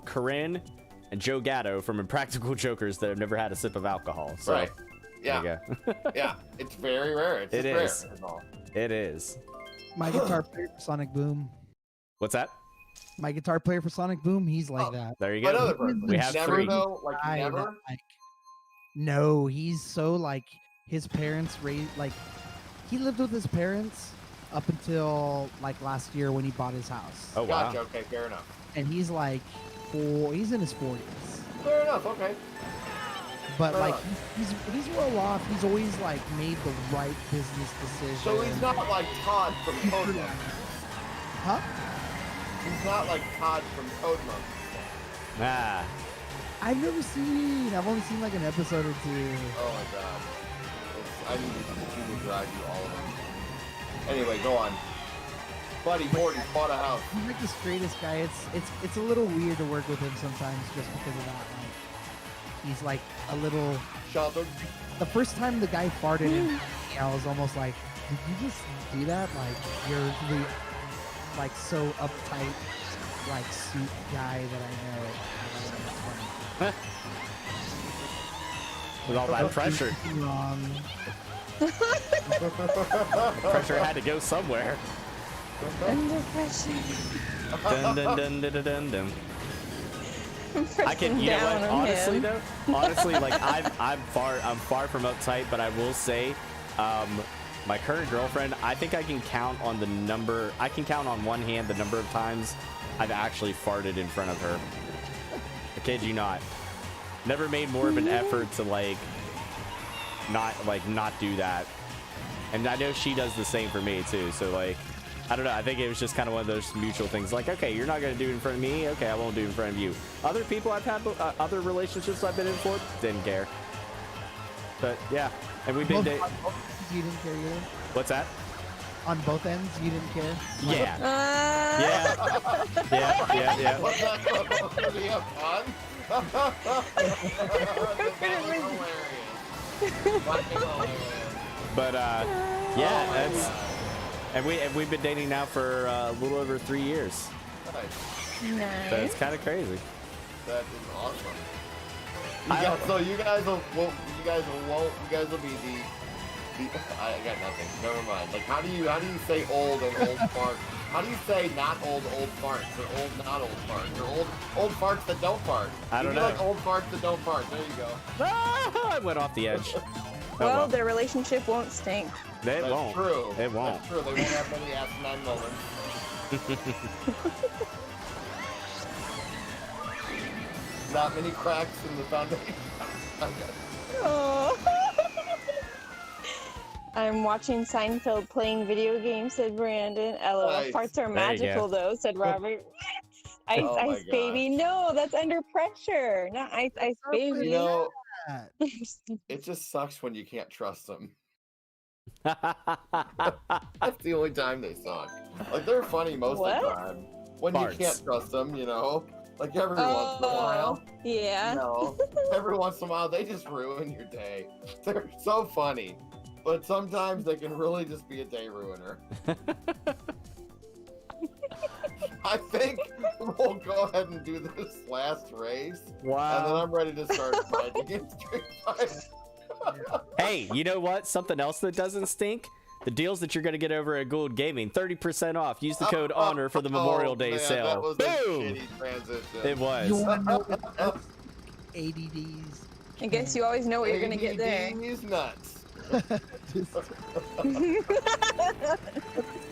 Corinne and Joe Gatto from Impractical Jokers that have never had a sip of alcohol. So Right. Yeah. there you go. Yeah. It's very rare. It's It just rare. is. That's all. It is. My guitar player for Sonic Boom. What's that? My guitar player for Sonic Boom, he's like Oh. that. There you go. Another person. We have never three. though, like Guy never. that, like, no, he's so like his parents raised like he lived with his parents up until like last year when he bought his house. Oh wow. Gotcha. Okay, fair enough. And he's like he's in his 40s. Fair enough. Okay. But Fair like enough. he's well off. He's always like made the right business decision. So he's not like Todd from Code Monkeys. Huh? He's not like Todd from Code Monkeys. Ah. I've never seen. I've only seen like an episode or two. Oh my god. I need to drive you all of them. Anyway, go on. Buddy Morton bought a house. He's like the straightest guy. It's a little weird to work with him sometimes just because of that. Like, he's like a little. Sheltered. The first time the guy farted in, I was almost like, did you just do that? Like you're the like so uptight like suit guy that I know. With all that pressure. Wrong. Pressure had to go somewhere. Under pressure. Dun, dun, dun, dun, dun, dun, dun. I can, you know Down what? on Honestly, him. though, honestly, like I'm far from uptight, but I will say, my current girlfriend, I think I can count on one hand the number of times I've actually farted in front of her. I kid you not. Never made more of an effort to not do that. And I know she does the same for me too. So like, I don't know. I think it was just kind of one of those mutual things. Like, okay, you're not gonna do it in front of me. Okay, I won't do it in front of you. Other people I've had, other relationships I've been in for, didn't care. But yeah, and we've been dating. You didn't care either. What's that? On both ends, you didn't care. Yeah. Yeah. What's that supposed to be a pun? But yeah, that's and we've been dating now for a little over 3 years. Nice. So it's Nice. kind of crazy. That is awesome. So you guys will be the I got nothing. Never mind. Like how do you say old and old fart? How do you say not old farts or old not old farts or old farts that don't fart? I don't You know. like old farts that don't fart. There you go. Ah, I went off the edge. Well, their relationship won't stink. It That's won't. true. It won't. That's true. They won't have many asinine moments. Not many cracks in the foundation. Okay. Oh. I'm watching Seinfeld playing video games, said Brandon. LOL. Nice. Farts are There you magical, though, said Robert. Ice, Oh my ice, baby. No, that's under pressure. Not ice, ice, baby. You know, That. it just sucks when you can't trust them. That's the only time they suck. Like they're funny most of the What? time. When Farts. you can't trust them, you know. Like every once in a while. Yeah. You know, every once in a while they just ruin your day. They're so funny. But sometimes they can really just be a day ruiner. I think we'll go ahead and do this last race. And then Wow. I'm ready to start fighting in Street Fighter. Hey, you know what? Something else that doesn't stink? The deals that you're going to get over at Gould Gaming. 30% off. Use the code HONOR for the Memorial Day man, sale. That was Boom! a shitty transition. It was. You want to know what else? ADDs. I guess you always know what you're gonna get there. ADD is nuts. Just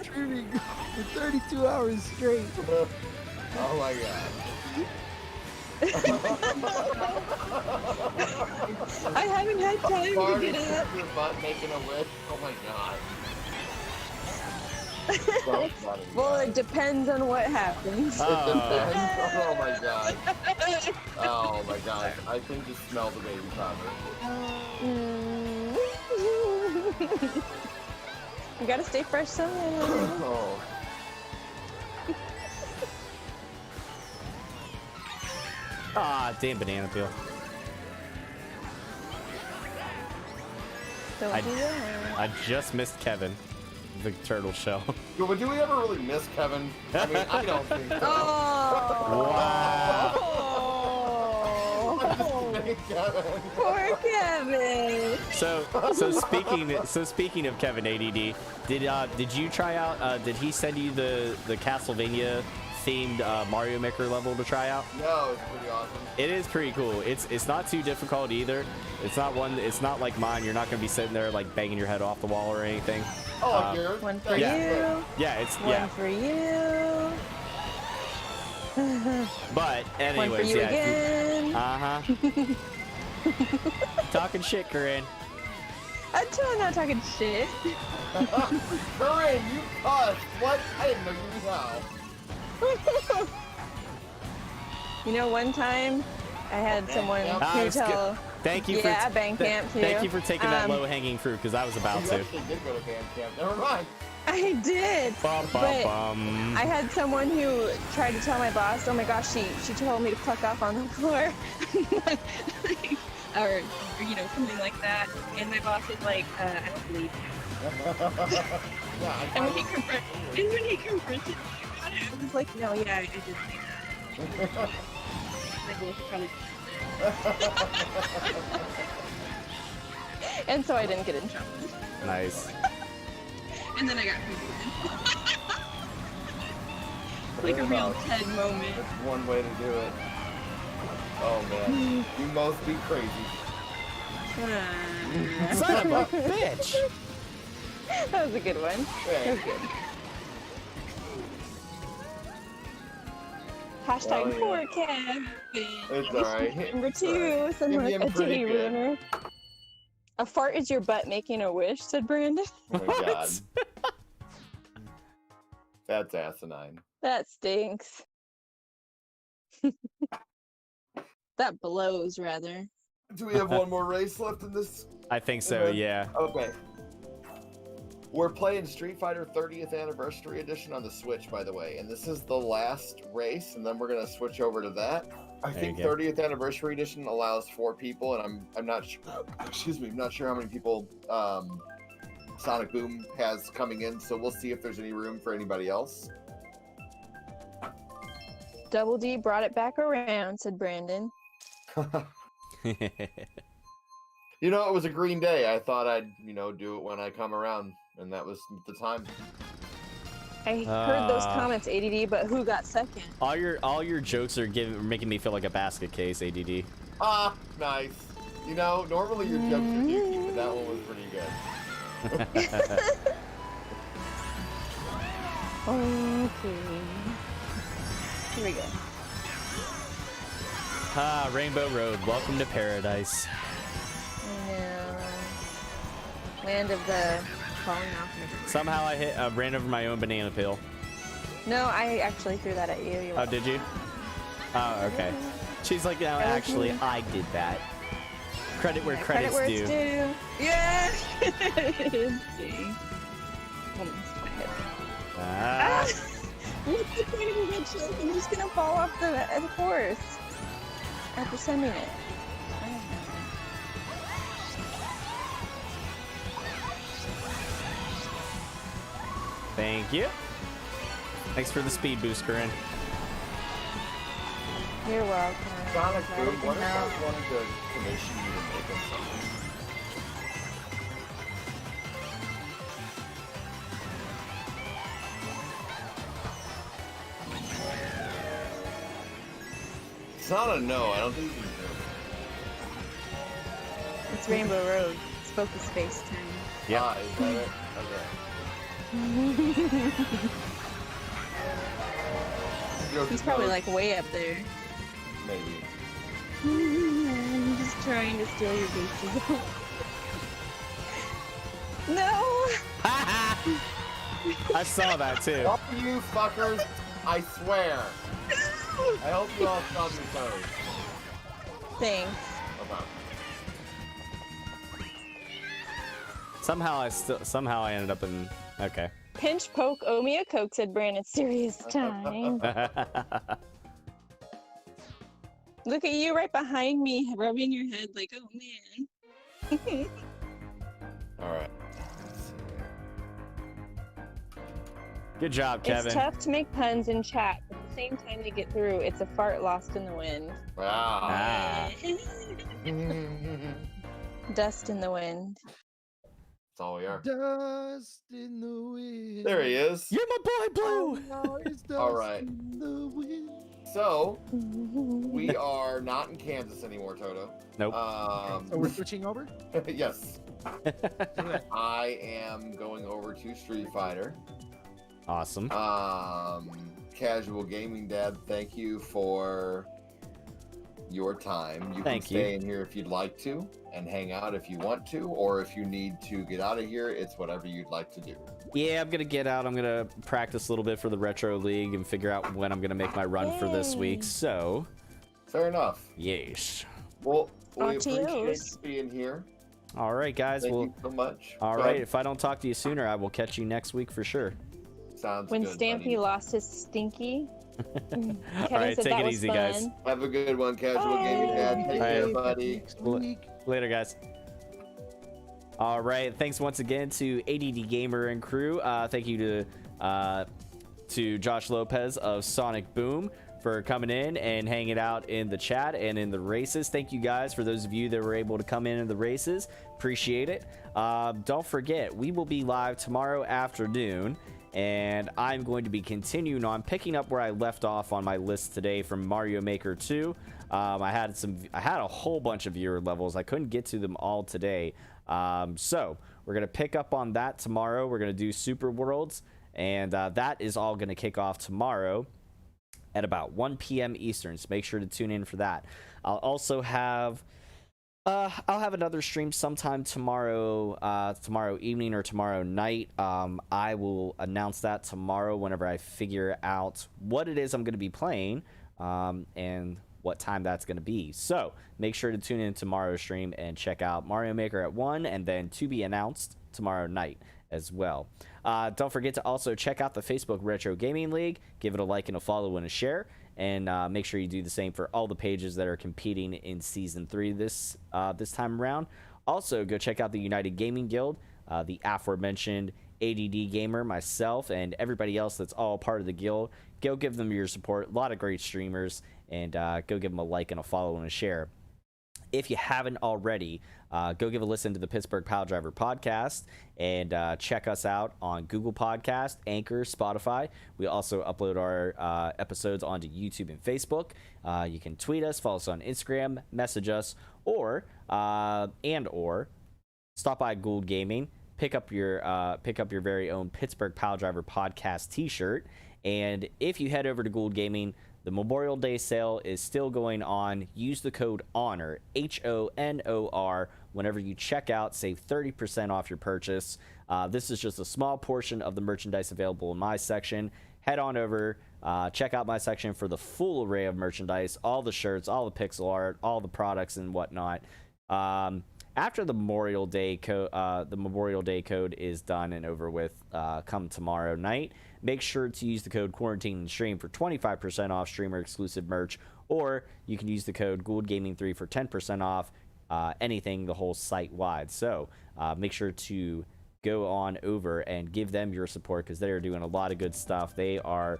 streaming for 32 hours straight. Oh my god. I haven't had time to Party get it. your butt making a list. Oh my god. So funny. Well, it depends on what happens. Oh my god. Oh my god. I can just smell the baby powder. Mm. You gotta stay fresh somehow. Oh. Ah, damn banana peel. Don't I- do that. I just missed Kevin, the turtle shell. Yo, but do we ever really miss Kevin? I mean, I don't think so. Oh. Wow. Kevin. Poor Kevin. So speaking of Kevin ADD, did you try out? Did he send you the Castlevania themed Mario Maker level to try out? No, it's pretty awesome. It is pretty cool. It's not too difficult either. It's not like mine. You're not gonna be sitting there like banging your head off the wall or anything. Oh, yours? One for Yeah. you. Yeah, it's One for you. But anyways, One for you yeah. again. Talking shit, Corinne. Until I'm not talking shit. Corinne, you cussed. What? I didn't know you knew how. You know, one time I had someone who tell. Thank you Yeah, for band camp too. Thank you for taking that low-hanging fruit because I was about You to. actually did go to band camp. Never mind. I did. Bum, bum, But bum. I had someone who tried to tell my boss, oh my gosh, she told me to fuck off on the floor. or, you know, something like that. And my boss was like, I don't believe you. Yeah, And when he confronted me about it, I was like, no, yeah, I did say that. Like, well, he probably and so I didn't get in trouble. Nice. And then I got confronted. Like a real TED moment. That's one way to do it. Oh man, you must be crazy. Son of a bitch. That was a good one. That was Thanks. good. Hashtag Oh, yeah. poor Kevin. It's alright. Number It's alright. 2, someone You're a getting pretty day good. ruiner. A fart is your butt making a wish, said Brandon. Oh my god. That's asinine. That stinks. That blows, rather. Do we have one more race left in this? I think so, yeah. Okay. We're playing Street Fighter 30th Anniversary Edition on the Switch, by the way, and this is the last race, and then we're gonna switch over to that. I There think you go. 30th Anniversary Edition allows 4 people, and I'm not sure. Excuse me, I'm not sure how many people Sonic Boom has coming in, so we'll see if there's any room for anybody else. Double D brought it back around, said Brandon. You know, it was a green day. I thought I'd, do it when I come around, and that was the time. I heard those comments, ADD, but who got second? all your jokes are making me feel like a basket case, ADD. Ah, nice. Normally your jokes are dookie, but that one was pretty good. Okay. Here we go. Rainbow Road, welcome to paradise. I know. Land of the falling off river. Somehow I ran over my own banana peel. No, I actually threw that at you. You're Oh, did you? Oh, okay. She's like, no, actually, I did that. Credit where credit's where due. it's due. Yeah. Dang. Almost my head. Ah. What's the point of a red shield? I'm just gonna fall off the horse after sending it. Thank you. Thanks for the speed boost, Corinne. You're welcome. Sonic Glad I Boom, can what if I help. wanted to commission you to make us something? It's not a no, I don't think you can do it. It's Rainbow Road. It's focus space time. Yep. Ah, is that it? Okay. He's probably like way up there. Maybe. I'm just trying to steal your bases. No! I saw that too. Fuck you fuckers, I swear. I hope you all stop your toes. Thanks. Okay. Somehow I ended up in. Okay. Pinch poke, owe me a Coke, said Brandon. Serious time. Look at you right behind me, rubbing your head like, oh man. Alright. Good job, Kevin. It's tough to make puns in chat, but at the same time to get through, it's a fart lost in the wind. Wow. Ah. Dust in the wind. all we are. Dust in the wind. There he is. You're my boy, Blue. Oh, it's dust All right. in the wind. So we are not in Kansas anymore, Toto. Nope. So we're switching over? Yes. I am going over to Street Fighter. Awesome. Casual Gaming Dad, thank you for your time. You Thank can stay in here if you'd like to and hang out if you want to, or if you need to get out of here, it's whatever you'd like to do. Yeah, I'm gonna get out. I'm gonna practice a little bit for the Retro League and figure out when I'm gonna make my run for this week. So, fair enough. yes. Well, we appreciate Adios. you being here. All right, guys. Thank Well, you so much. all Go right. ahead. If I don't talk to you sooner, I will catch you next week for sure. Sounds When good, Stampy buddy. lost his stinky. Kevin All right, said take that it was easy, fun. guys. Have a good one, Casual Gaming Dad. Take All care, right. buddy. Next week. Later, guys. All right. Thanks once again to ADD Gamer and crew. Thank you to Josh Lopez of Sonic Boom for coming in and hanging out in the chat and in the races. Thank you guys for those of you that were able to come in the races. Appreciate it. Don't forget, we will be live tomorrow afternoon, and I'm going to be continuing on picking up where I left off on my list today from Mario Maker 2. I had a whole bunch of viewer levels. I couldn't get to them all today. So we're gonna pick up on that tomorrow. We're gonna do Super Worlds, and that is all gonna kick off tomorrow at about 1 p.m. Eastern. So make sure to tune in for that. I'll also have another stream sometime tomorrow evening or tomorrow night. I will announce that tomorrow whenever I figure out what it is I'm going to be playing and what time that's going to be. So make sure to tune in tomorrow's stream and check out Mario Maker at 1 and then to be announced tomorrow night as well. Don't forget to also check out the Facebook Retro Gaming League. Give it a like and a follow and a share. And make sure you do the same for all the pages that are competing in Season 3 this time around. Also, go check out the United Gaming Guild, the aforementioned ADD Gamer, myself, and everybody else that's all part of the guild. Go give them your support. A lot of great streamers. And go give them a like and a follow and a share. If you haven't already, go give a listen to the Pittsburgh Pile Driver podcast and check us out on Google Podcast, Anchor, Spotify. We also upload our episodes onto YouTube and Facebook. You can tweet us, follow us on Instagram, message us, or stop by Gould Gaming, pick up your very own Pittsburgh Pile Driver podcast T-shirt. And if you head over to Gould Gaming, the Memorial Day sale is still going on. Use the code HONOR, HONOR, whenever you check out. Save 30% off your purchase. This is just a small portion of the merchandise available in my section. Head on over, check out my section for the full array of merchandise, all the shirts, all the pixel art, all the products and whatnot. After the Memorial Day code is done and over with, come tomorrow night, make sure to use the code Quarantine and Stream for 25% off streamer exclusive merch, or you can use the code GouldGaming3 for 10% off anything the whole site wide. So make sure to go on over and give them your support because they are doing a lot of good stuff. They are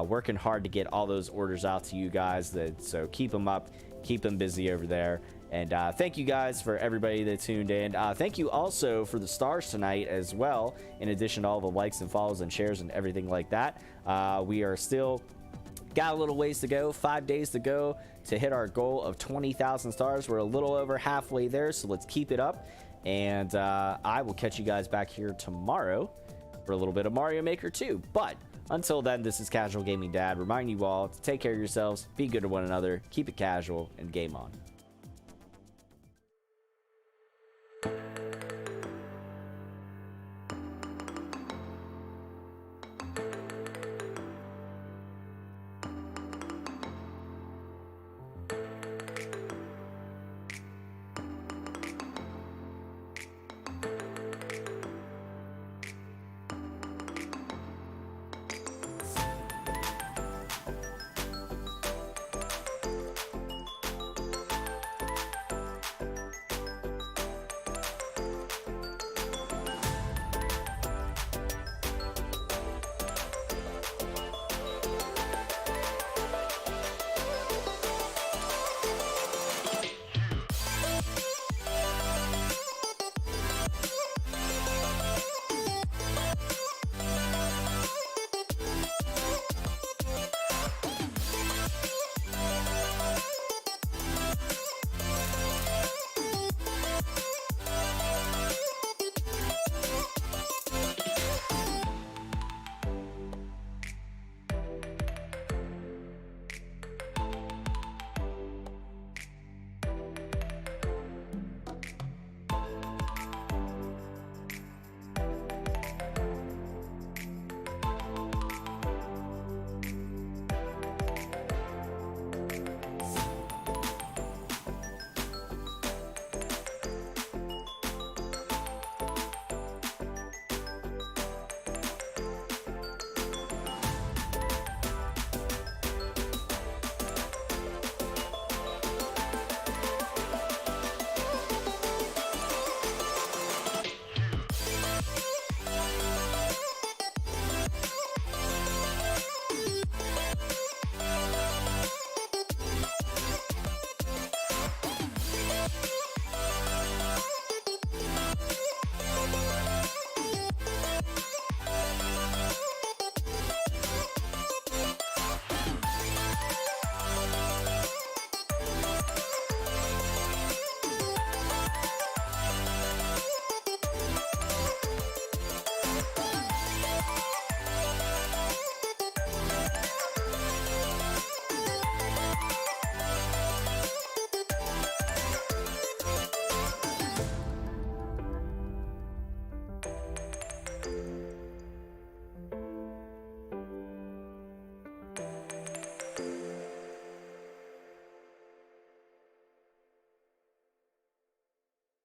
working hard to get all those orders out to you guys. So keep them up, keep them busy over there. And thank you guys for everybody that tuned in. Thank you also for the stars tonight as well, in addition to all the likes and follows and shares and everything like that. We are still got a little ways to go, 5 days to go to hit our goal of 20,000 stars. We're a little over halfway there, so let's keep it up. And I will catch you guys back here tomorrow for a little bit of Mario Maker 2. But until then, this is Casual Gaming Dad, reminding you all to take care of yourselves, be good to one another, keep it casual, and game on.